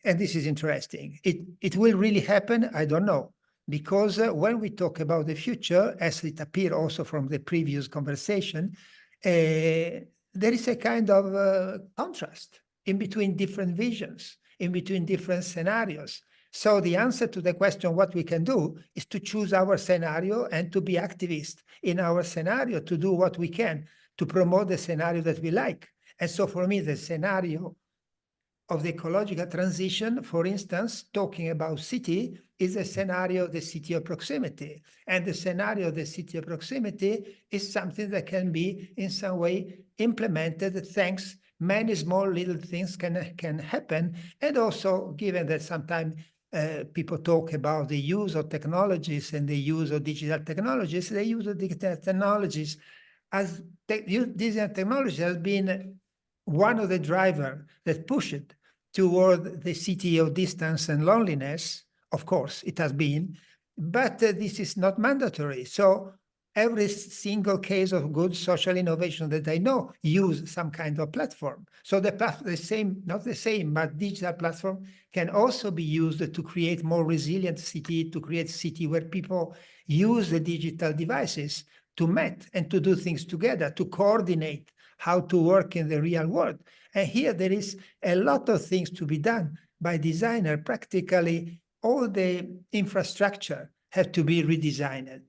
this is interesting. It will really happen? I don't know. Because when we talk about the future, as it appeared also from the previous conversation, there is a kind of contrast in between different visions, in between different scenarios. So the answer to the question, what we can do, is to choose our scenario and to be activists in our scenario, to do what we can to promote the scenario that we like. And so for me, the scenario of the ecological transition, for instance, talking about city, is a scenario of the city of proximity. And the scenario of the city of proximity is something that can be in some way implemented thanks many small little things can happen. And also given that sometimes people talk about the use of technologies and the use of digital technologies, the use of digital technologies digital technology has been one of the drivers that pushed toward the city of distance and loneliness. Of course, it has been, but this is not mandatory. So every single case of good social innovation that I know use some kind of platform. So the same, not the same, but digital platform can also be used to create more resilient city, to create city where people use the digital devices to meet and to do things together, to coordinate how to work in the real world. And here there is a lot of things to be done by designer. Practically all the infrastructure have to be redesigned.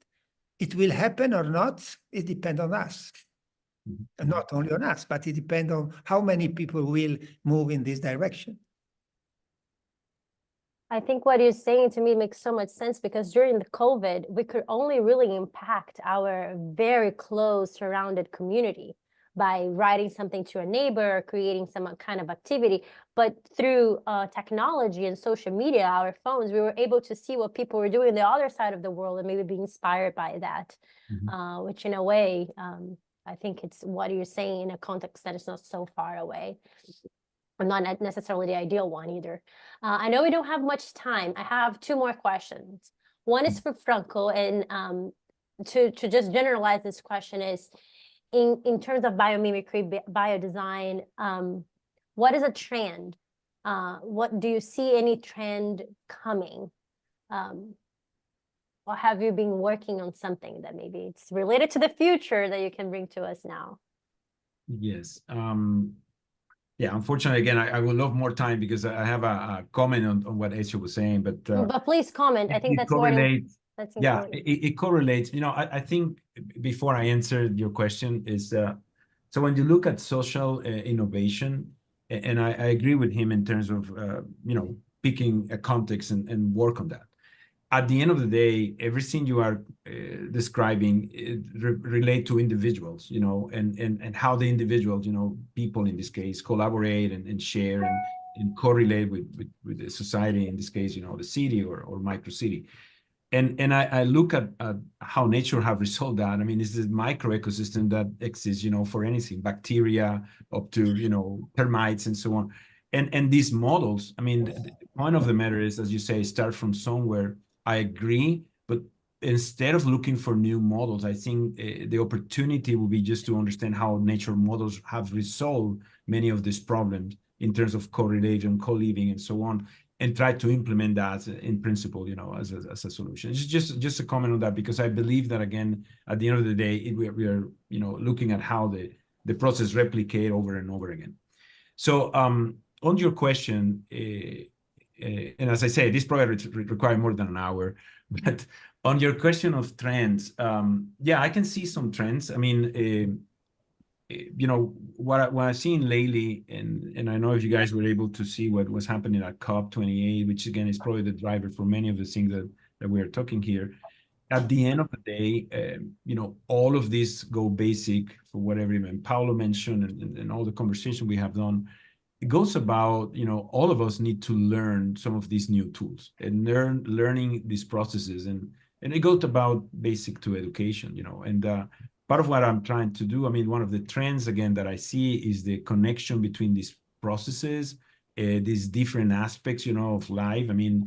It will happen or not, it depends on us. Mm-hmm. Not only on us, but it depends on how many people will move in this direction. I think what you're saying to me makes so much sense, because during the COVID, we could only really impact our very close surrounded community by writing something to a neighbor, or creating some kind of activity. But through technology and social media, our phones, we were able to see what people were doing on the other side of the world and maybe be inspired by that, mm-hmm. Which in a way, I think it's what you're saying in a context that is not so far away. Not necessarily the ideal one either. I know we don't have much time. I have two more questions. One is for Franco, and to just generalize this question is, in terms of biomimicry, biodesign, what is a trend? What do you see any trend coming? Or have you been working on something that maybe it's related to the future that you can bring to us now? Yes. Yeah, unfortunately, again, I would love more time because I have a comment on what Ezio was saying, but But please comment. I think it that's more correlates. that's Yeah, important. it correlates. You know, I think before I answered your question is, so when you look at social innovation, and I agree with him in terms of, you know, picking a context and work on that. At the end of the day, everything you are describing relate to individuals, you know, and how the individuals, you know, people in this case, collaborate and share and correlate with the society, in this case, you know, the city or micro city. And I look at how nature have resolved that. I mean, it's this micro ecosystem that exists, you know, for anything, bacteria up to, you know, termites and so on. And these models, I mean, the point of the matter is, as you say, start from somewhere. I agree, but instead of looking for new models, I think the opportunity will be just to understand how nature models have resolved many of these problems in terms of correlation, co-living, and so on, and try to implement that in principle, you know, as a solution. It's just a comment on that, because I believe that, again, at the end of the day, we are, you know, looking at how the process replicate over and over again. So on your question, and as I say, this probably require more than an hour, but on your question of trends, yeah, I can see some trends. I mean, you know, what I've seen lately, and I know if you guys were able to see what was happening at COP28, which again is probably the driver for many of the things that we are talking here. At the end of the day, you know, all of this go basic for whatever even Paolo mentioned and all the conversation we have done. It goes about, you know, all of us need to learn some of these new tools and learning these processes, and it goes about basic to education, you know, and part of what I'm trying to do, I mean, one of the trends again that I see is the connection between these processes, these different aspects, you know, of life. I mean,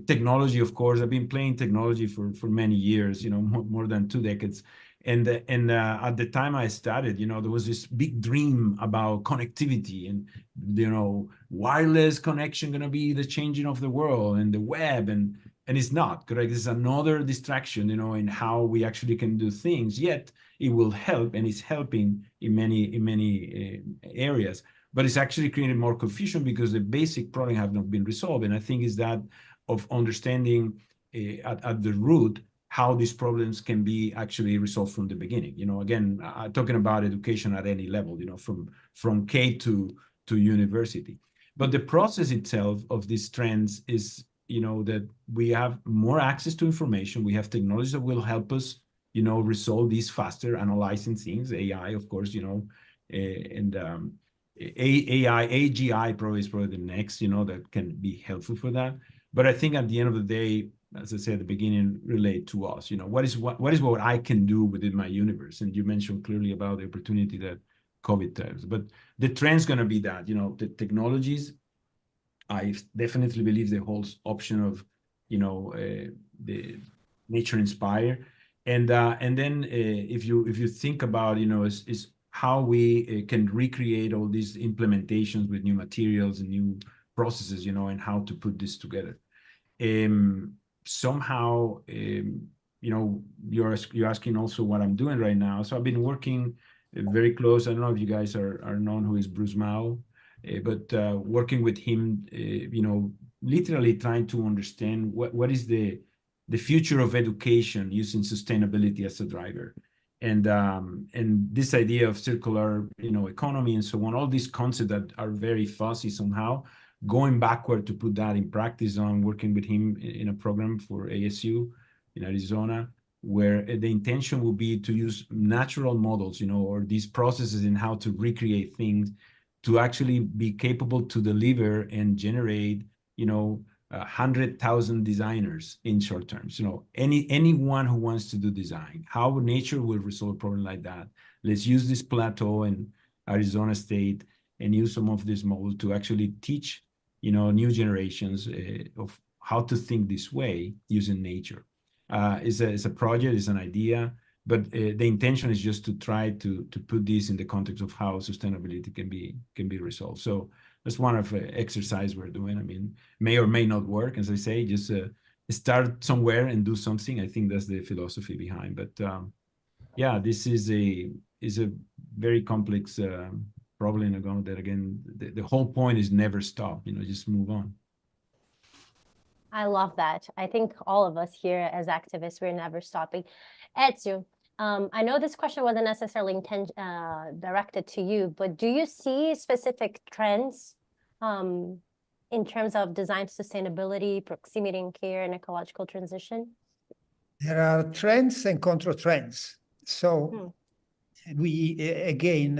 technology, of course, I've been playing technology for many years, you know, more than 2 decades. And at the time I started, you know, there was this big dream about connectivity and, you know, wireless connection going to be the changing of the world and the web. And it's not, correct? It's another distraction, you know, in how we actually can do things, yet it will help, and it's helping in many areas. But it's actually creating more confusion because the basic problem have not been resolved. And I think is that of understanding at the root how these problems can be actually resolved from the beginning. You know, again, talking about education at any level, you know, from K to university. But the process itself of these trends is, you know, that we have more access to information. We have technology that will help us, you know, resolve these faster, analyzing things. AI, of course, you know, and AI, AGI probably is probably the next, you know, that can be helpful for that. But I think at the end of the day, as I said at the beginning, relate to us. You know, what is what I can do within my universe? And you mentioned clearly about the opportunity that COVID has. But the trend's going to be that, you know, the technologies. I definitely believe the whole option of, you know, the nature inspire, and then if you think about, you know, is how we can recreate all these implementations with new materials and new processes, you know, and how to put this together. Somehow, you know, you're asking also what I'm doing right now. So I've been working very close. I don't know if you guys are known who is Bruce Mao, but working with him, you know, literally trying to understand what is the future of education using sustainability as a driver. And this idea of circular, you know, economy and so on, all these concepts that are very fuzzy somehow, going backward to put that in practice. On working with him in a program for ASU in Arizona, where the intention will be to use natural models, you know, or these processes in how to recreate things to actually be capable to deliver and generate, you know, 100,000 designers in short terms. You know, anyone who wants to do design, how nature will resolve a problem like that. Let's use this plateau in Arizona State and use some of this model to actually teach, you know, new generations of how to think this way using nature. It's a project, it's an idea, but the intention is just to try to put this in the context of how sustainability can be resolved. So that's one of the exercise we're doing. I mean, may or may not work, as I say, just start somewhere and do something. I think that's the philosophy behind. But yeah, this is a very complex probably not going there again. The whole point is never stop, just move on. I love that. I think all of us here as activists, we're never stopping. Ezio, I know this question wasn't necessarily directed to you, but do you see specific trends in terms of design sustainability, proximity and care, and ecological transition? There are trends and contra-trends. So we, again,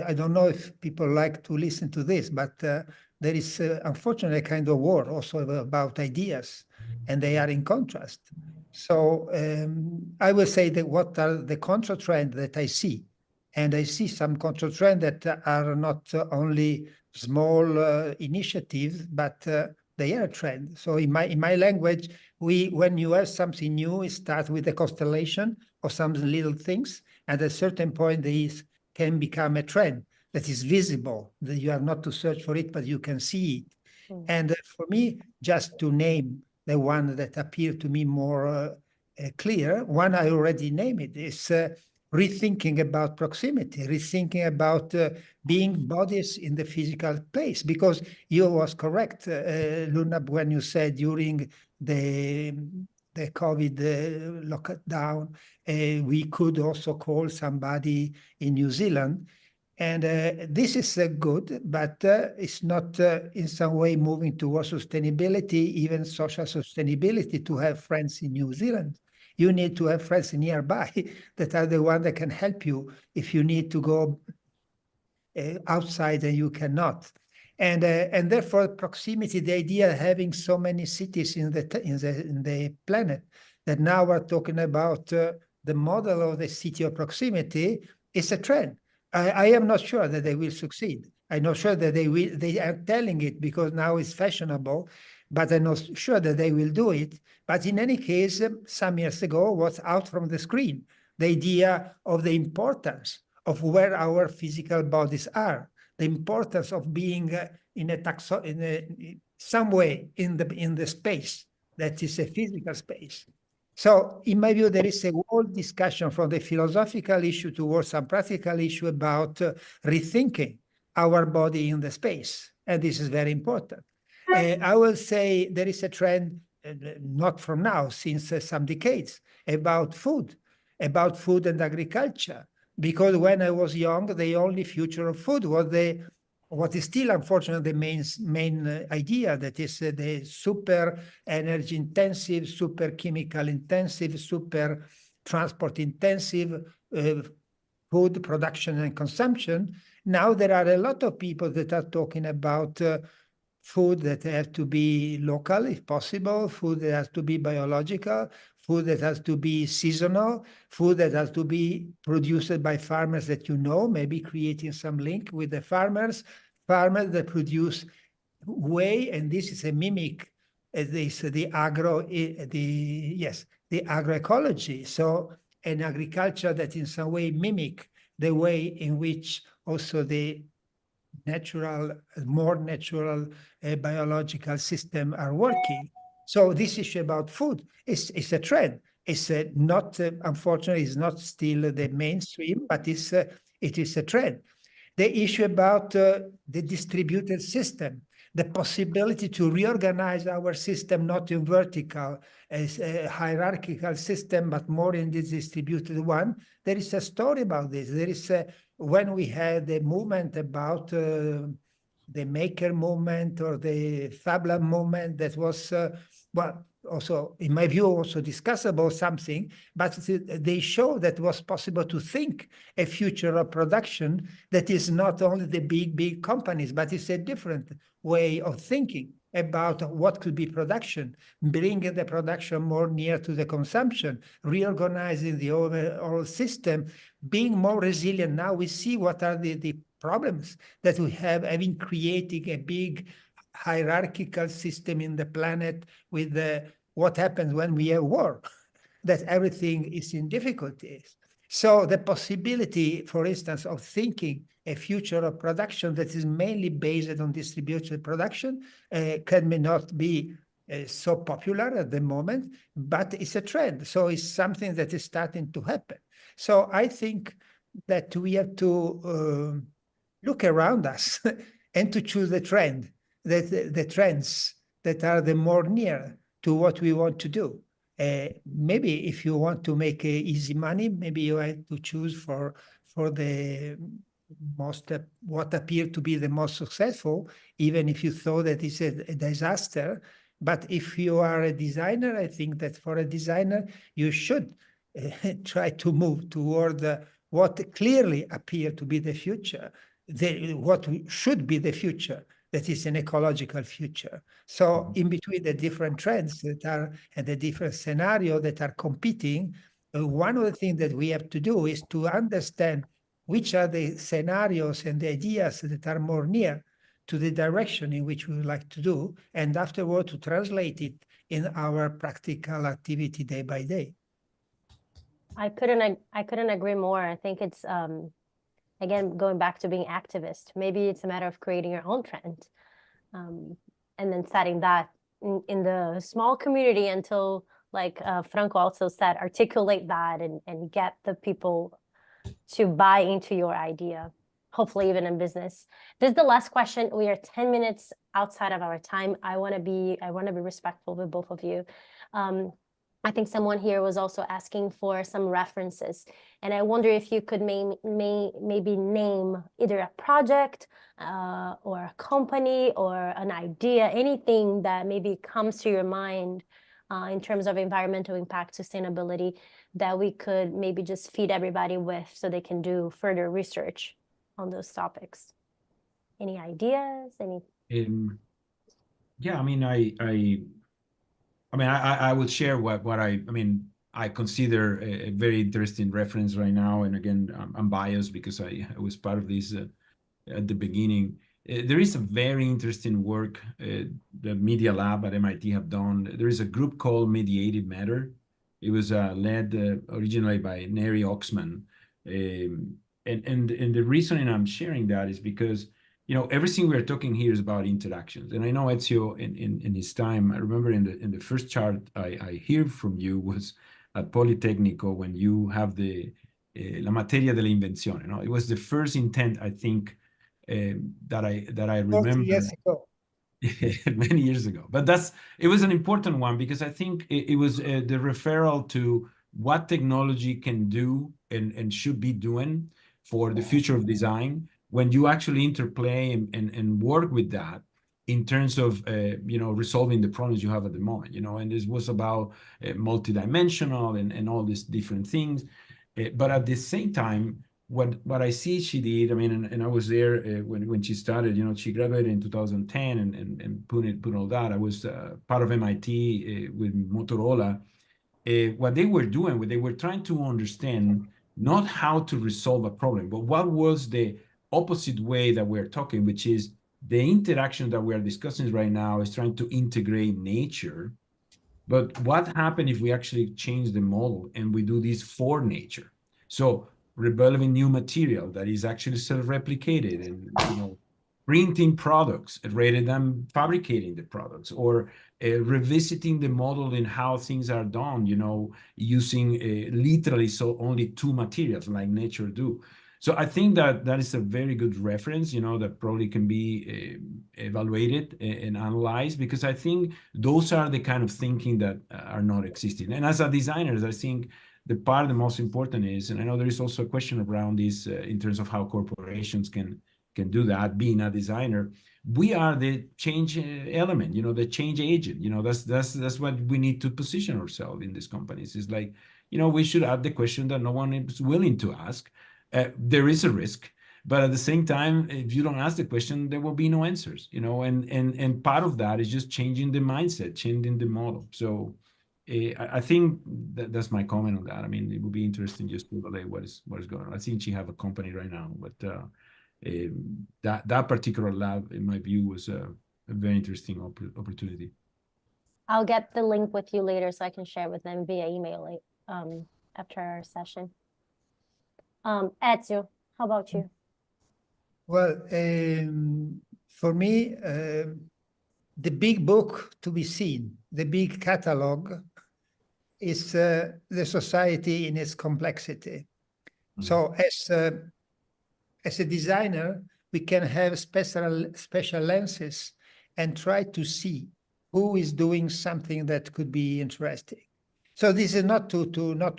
I don't know if people like to listen to this, but there is unfortunately a kind of war also about ideas, and they are in contrast. So I will say that what are the contra-trends that I see? And I see some contra-trends that are not only small initiatives, but they are a trend. So in my language, when you have something new, it starts with a constellation of some little things. At a certain point, these can become a trend that is visible, that you have not to search for it, but you can see it. And for me, just to name the one that appeared to me more clear, one I already named it, is rethinking about proximity, rethinking about being bodies in the physical place. Because you was correct, Luna, when you said during the COVID lockdown, we could also call somebody in New Zealand. And this is good, but it's not in some way moving towards sustainability, even social sustainability, to have friends in New Zealand. You need to have friends nearby that are the ones that can help you if you need to go outside and you cannot. And therefore, proximity, the idea of having so many cities in the planet, that now we're talking about the model of the city of proximity, is a trend. I am not sure that they will succeed. I'm not sure that they will. They are telling it because now it's fashionable, but I'm not sure that they will do it. But in any case, some years ago was out from the screen, the idea of the importance of where our physical bodies are, the importance of being in some way in the space that is a physical space. So in my view, there is a whole discussion from the philosophical issue towards some practical issue about rethinking our body in the space. And this is very important. I will say there is a trend, not from now, since some decades, about food and agriculture. Because when I was young, the only future of food was what is still, unfortunately, the main idea, that is the super energy intensive, super chemical intensive, super transport intensive food production and consumption. Now there are a lot of people that are talking about food that have to be local, if possible, food that has to be biological, food that has to be seasonal, food that has to be produced by farmers that maybe creating some link with the farmers that produce whey, and this is a mimic, the agroecology. So an agriculture that in some way mimic the way in which also the more natural biological system are working. So this issue about food is a trend. It's not, unfortunately, it's not still the mainstream, but it is a trend. The issue about the distributed system, the possibility to reorganize our system, not in vertical, as a hierarchical system, but more in this distributed one. There is a story about this. There is when we had the movement about the maker movement or the Fab Lab movement, that was, also, in my view, also discussable something, but they show that it was possible to think a future of production that is not only the big companies, but it's a different way of thinking about what could be production, bringing the production more near to the consumption, reorganizing the overall system, being more resilient. Now we see what are the problems that we have, having creating a big hierarchical system in the planet with what happens when we have war, that everything is in difficulties. So the possibility, for instance, of thinking a future of production that is mainly based on distributed production may not be so popular at the moment, but it's a trend. So it's something that is starting to happen. So I think that we have to look around us and to choose the trends that are the more near to what we want to do. Maybe if you want to make easy money, maybe you have to choose for the most what appear to be the most successful, even if you thought that it's a disaster. But if you are a designer, I think that for a designer, you should try to move toward what clearly appear to be the future, what should be the future, that is an ecological future. So in between the different trends that are and the different scenarios that are competing, one of the things that we have to do is to understand which are the scenarios and the ideas that are more near to the direction in which we would like to do, and afterward to translate it in our practical activity day by day. I couldn't agree more. I think it's again going back to being activist. Maybe it's a matter of creating your own trend, and then setting that in the small community until, like Franco also said, articulate that and get the people to buy into your idea, hopefully even in business. This is the last question. We are 10 minutes outside of our time. I want to be respectful with both of you. I think someone here was also asking for some references, and I wonder if you could maybe name either a project or a company or an idea, anything that maybe comes to your mind in terms of environmental impact, sustainability, that we could maybe just feed everybody with so they can do further research on those topics. Any ideas? Yeah, I mean, I will share what I consider a very interesting reference right now. And again, I'm biased because I was part of this at the beginning. There is a very interesting work the Media Lab at MIT have done. There is a group called Mediated Matter. It was led originally by Neri Oxman. And the reason I'm sharing that is because everything we're talking here is about interactions. And I know Ezio in his time, I remember in the first chart I hear from you was at Politecnico when you have the La Materia della Invenzione. It was the first intent, I think, that I remember. 40 years ago. Many years ago. But it was an important one because I think it was the referral to what technology can do and should be doing for the future of design when you actually interplay and work with that in terms of resolving the problems you have at the moment. And this was about multidimensional and all these different things. But at the same time, what I see she did, and I was there when she started. She graduated in 2010 and put all that. I was part of MIT with Motorola. What they were doing, what they were trying to understand, not how to resolve a problem, but what was the opposite way that we're talking, which is the interaction that we are discussing right now is trying to integrate nature. But what happened if we actually change the model and we do this for nature? So developing new material that is actually self-replicated and printing products rather than fabricating the products, or revisiting the model in how things are done, using literally only two materials like nature do. So I think that is a very good reference, that probably can be evaluated and analyzed, because I think those are the kind of thinking that are not existing. And as a designer, I think the most important is, and I know there is also a question around this in terms of how corporations can do that, being a designer. We are the change element, the change agent. That's what we need to position ourselves in these companies. It's like, we should ask the question that no one is willing to ask. There is a risk, but at the same time, if you don't ask the question, there will be no answers, and part of that is just changing the mindset, changing the model. So I think that's my comment on that. It would be interesting just to evaluate what is going on. I think she have a company right now, but that particular lab, in my view, was a very interesting opportunity. I'll get the link with you later so I can share with them via email after our session. Ezio, how about you? Well, for me, the big book to be seen, the big catalog, is the society in its complexity. So as a designer, we can have special lenses and try to see who is doing something that could be interesting. So this is not to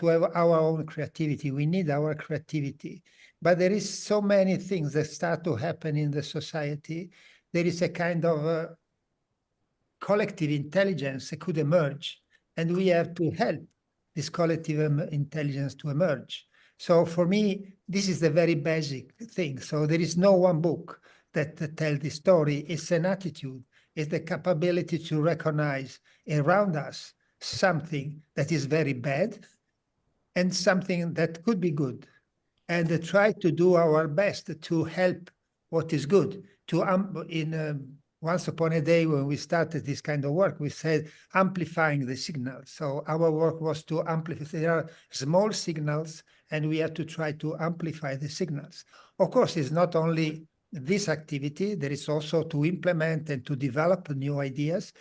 have our own creativity. We need our creativity, but there is so many things that start to happen in the society. There is a kind of collective intelligence that could emerge, and we have to help this collective intelligence to emerge. So for me, this is the very basic thing. So there is no one book that tells the story. It's an attitude. It's the capability to recognize around us something that is very bad and something that could be good, and try to do our best to help what is good. Once upon a day when we started this kind of work, we said amplifying the signals. So our work was to amplify. There are small signals, and we have to try to amplify the signals. Of course, it's not only this activity. There is also to implement and to develop new ideas.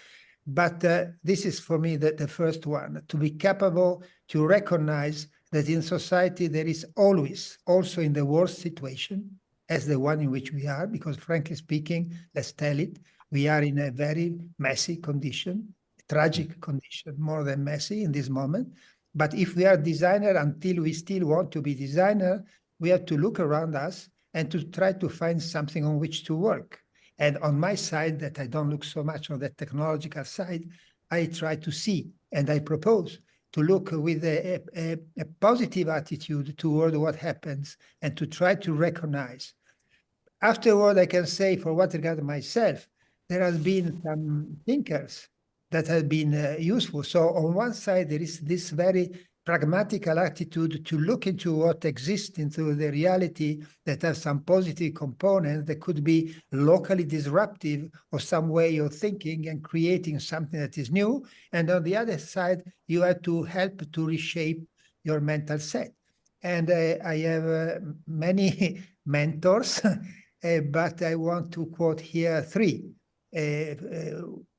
But this is for me the first one, to be capable to recognize that in society there is always, also in the worst situation, as the one in which we are, because frankly speaking, let's tell it, we are in a very messy condition, tragic condition, more than messy in this moment. But if we are designer, until we still want to be designer, we have to look around us and to try to find something on which to work. And on my side, that I don't look so much on the technological side, I try to see, and I propose to look with a positive attitude toward what happens and to try to recognize. Afterward, I can say, for what regards myself, there has been some thinkers that have been useful. So on one side, there is this very pragmatical attitude to look into what exists into the reality that has some positive components that could be locally disruptive or some way of thinking and creating something that is new. And on the other side, you have to help to reshape your mental set. And I have many mentors, but I want to quote here three.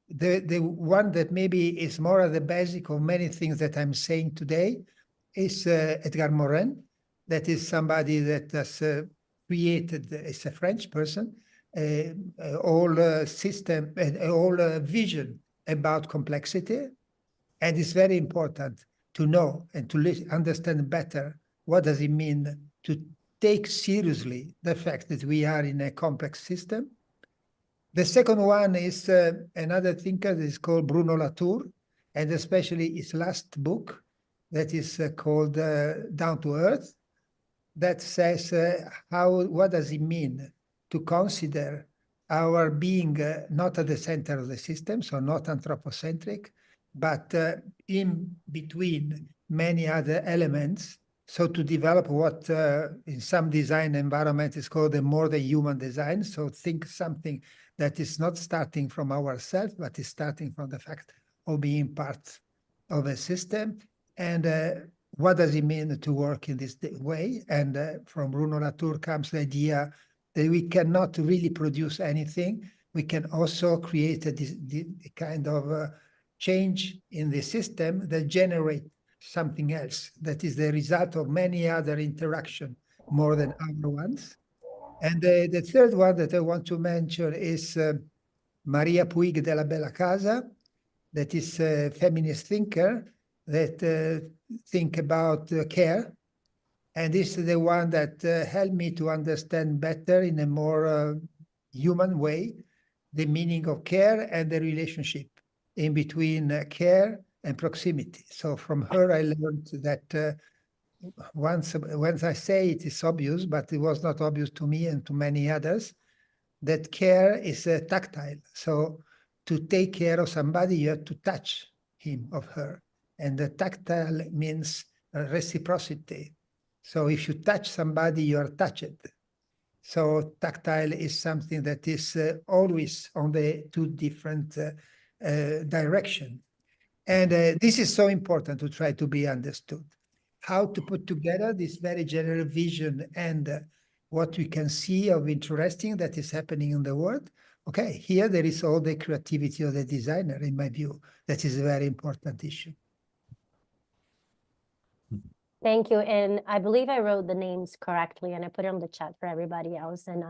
The one that maybe is more of the basic of many things that I'm saying today is Edgar Morin. That is somebody that has created, is a French person, all system and all vision about complexity. And it's very important to know and to understand better what does it mean to take seriously the fact that we are in a complex system. The second one is another thinker that is called Bruno Latour, and especially his last book that is called Down to Earth, that says what does it mean to consider our being not at the center of the system, so not anthropocentric, but in between many other elements. So to develop what in some design environment is called a more than human design. So think something that is not starting from ourselves, but is starting from the fact of being part of a system. And what does it mean to work in this way? And from Bruno Latour comes the idea that we cannot really produce anything. We can also create a kind of change in the system that generate something else that is the result of many other interactions more than other ones. And the third one that I want to mention is Maria Puig de la Bella Casa, that is a feminist thinker that think about care. And this is the one that helped me to understand better in a more human way the meaning of care and the relationship in between care and proximity. So from her, I learned that once I say it is obvious, but it was not obvious to me and to many others, that care is tactile. So to take care of somebody, you have to touch him or her. And the tactile means reciprocity. So if you touch somebody, you are touched. So tactile is something that is always on the two different directions. And this is so important to try to be understood. How to put together this very general vision and what we can see of interesting that is happening in the world. Okay, here there is all the creativity of the designer, in my view. That is a very important issue. Thank you. And I believe I wrote the names correctly and I put it on the chat for everybody else. And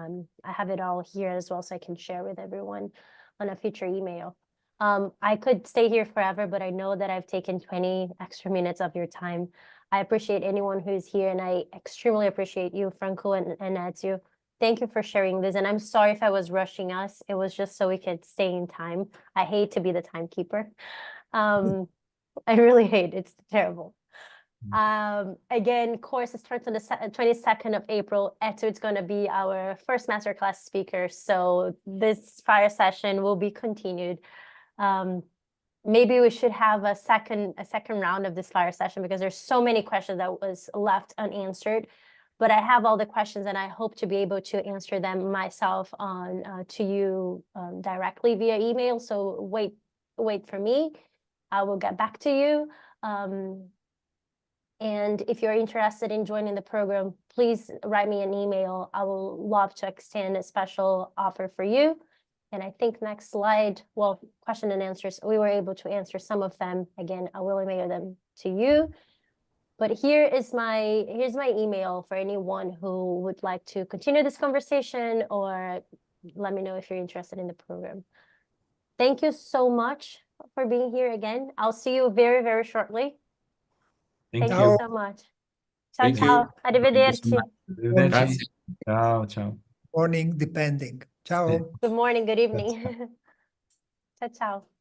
I have it all here as well, so I can share with everyone on a future email. I could stay here forever, but I know that I've taken 20 extra minutes of your time. I appreciate anyone who's here, and I extremely appreciate you, Franco and Ezio. Thank you for sharing this. And I'm sorry if I was rushing us. It was just so we could stay in time. I hate to be the timekeeper. I really hate it. It's terrible. Again, course starts on the 22nd of April. Ezio is going to be our first masterclass speaker. So this fire session will be continued. Maybe we should have a second round of this fire session, because there's so many questions that was left unanswered. But I have all the questions, and I hope to be able to answer them myself on to you directly via email. So wait for me. I will get back to you. And if you're interested in joining the program, please write me an email. I will love to extend a special offer for you. And I think next slide, well, question and answers, we were able to answer some of them. Again, I will email them to you. But here's my email for anyone who would like to continue this conversation, or let me know if you're interested in the program. Thank you so much for being here again. I'll see you very, very shortly. Thank you so much. Ciao, Thank you. ciao. Arrivederci. Arrivederci. Ciao, ciao. Morning, depending. Ciao. Good morning, good evening. Ciao, ciao.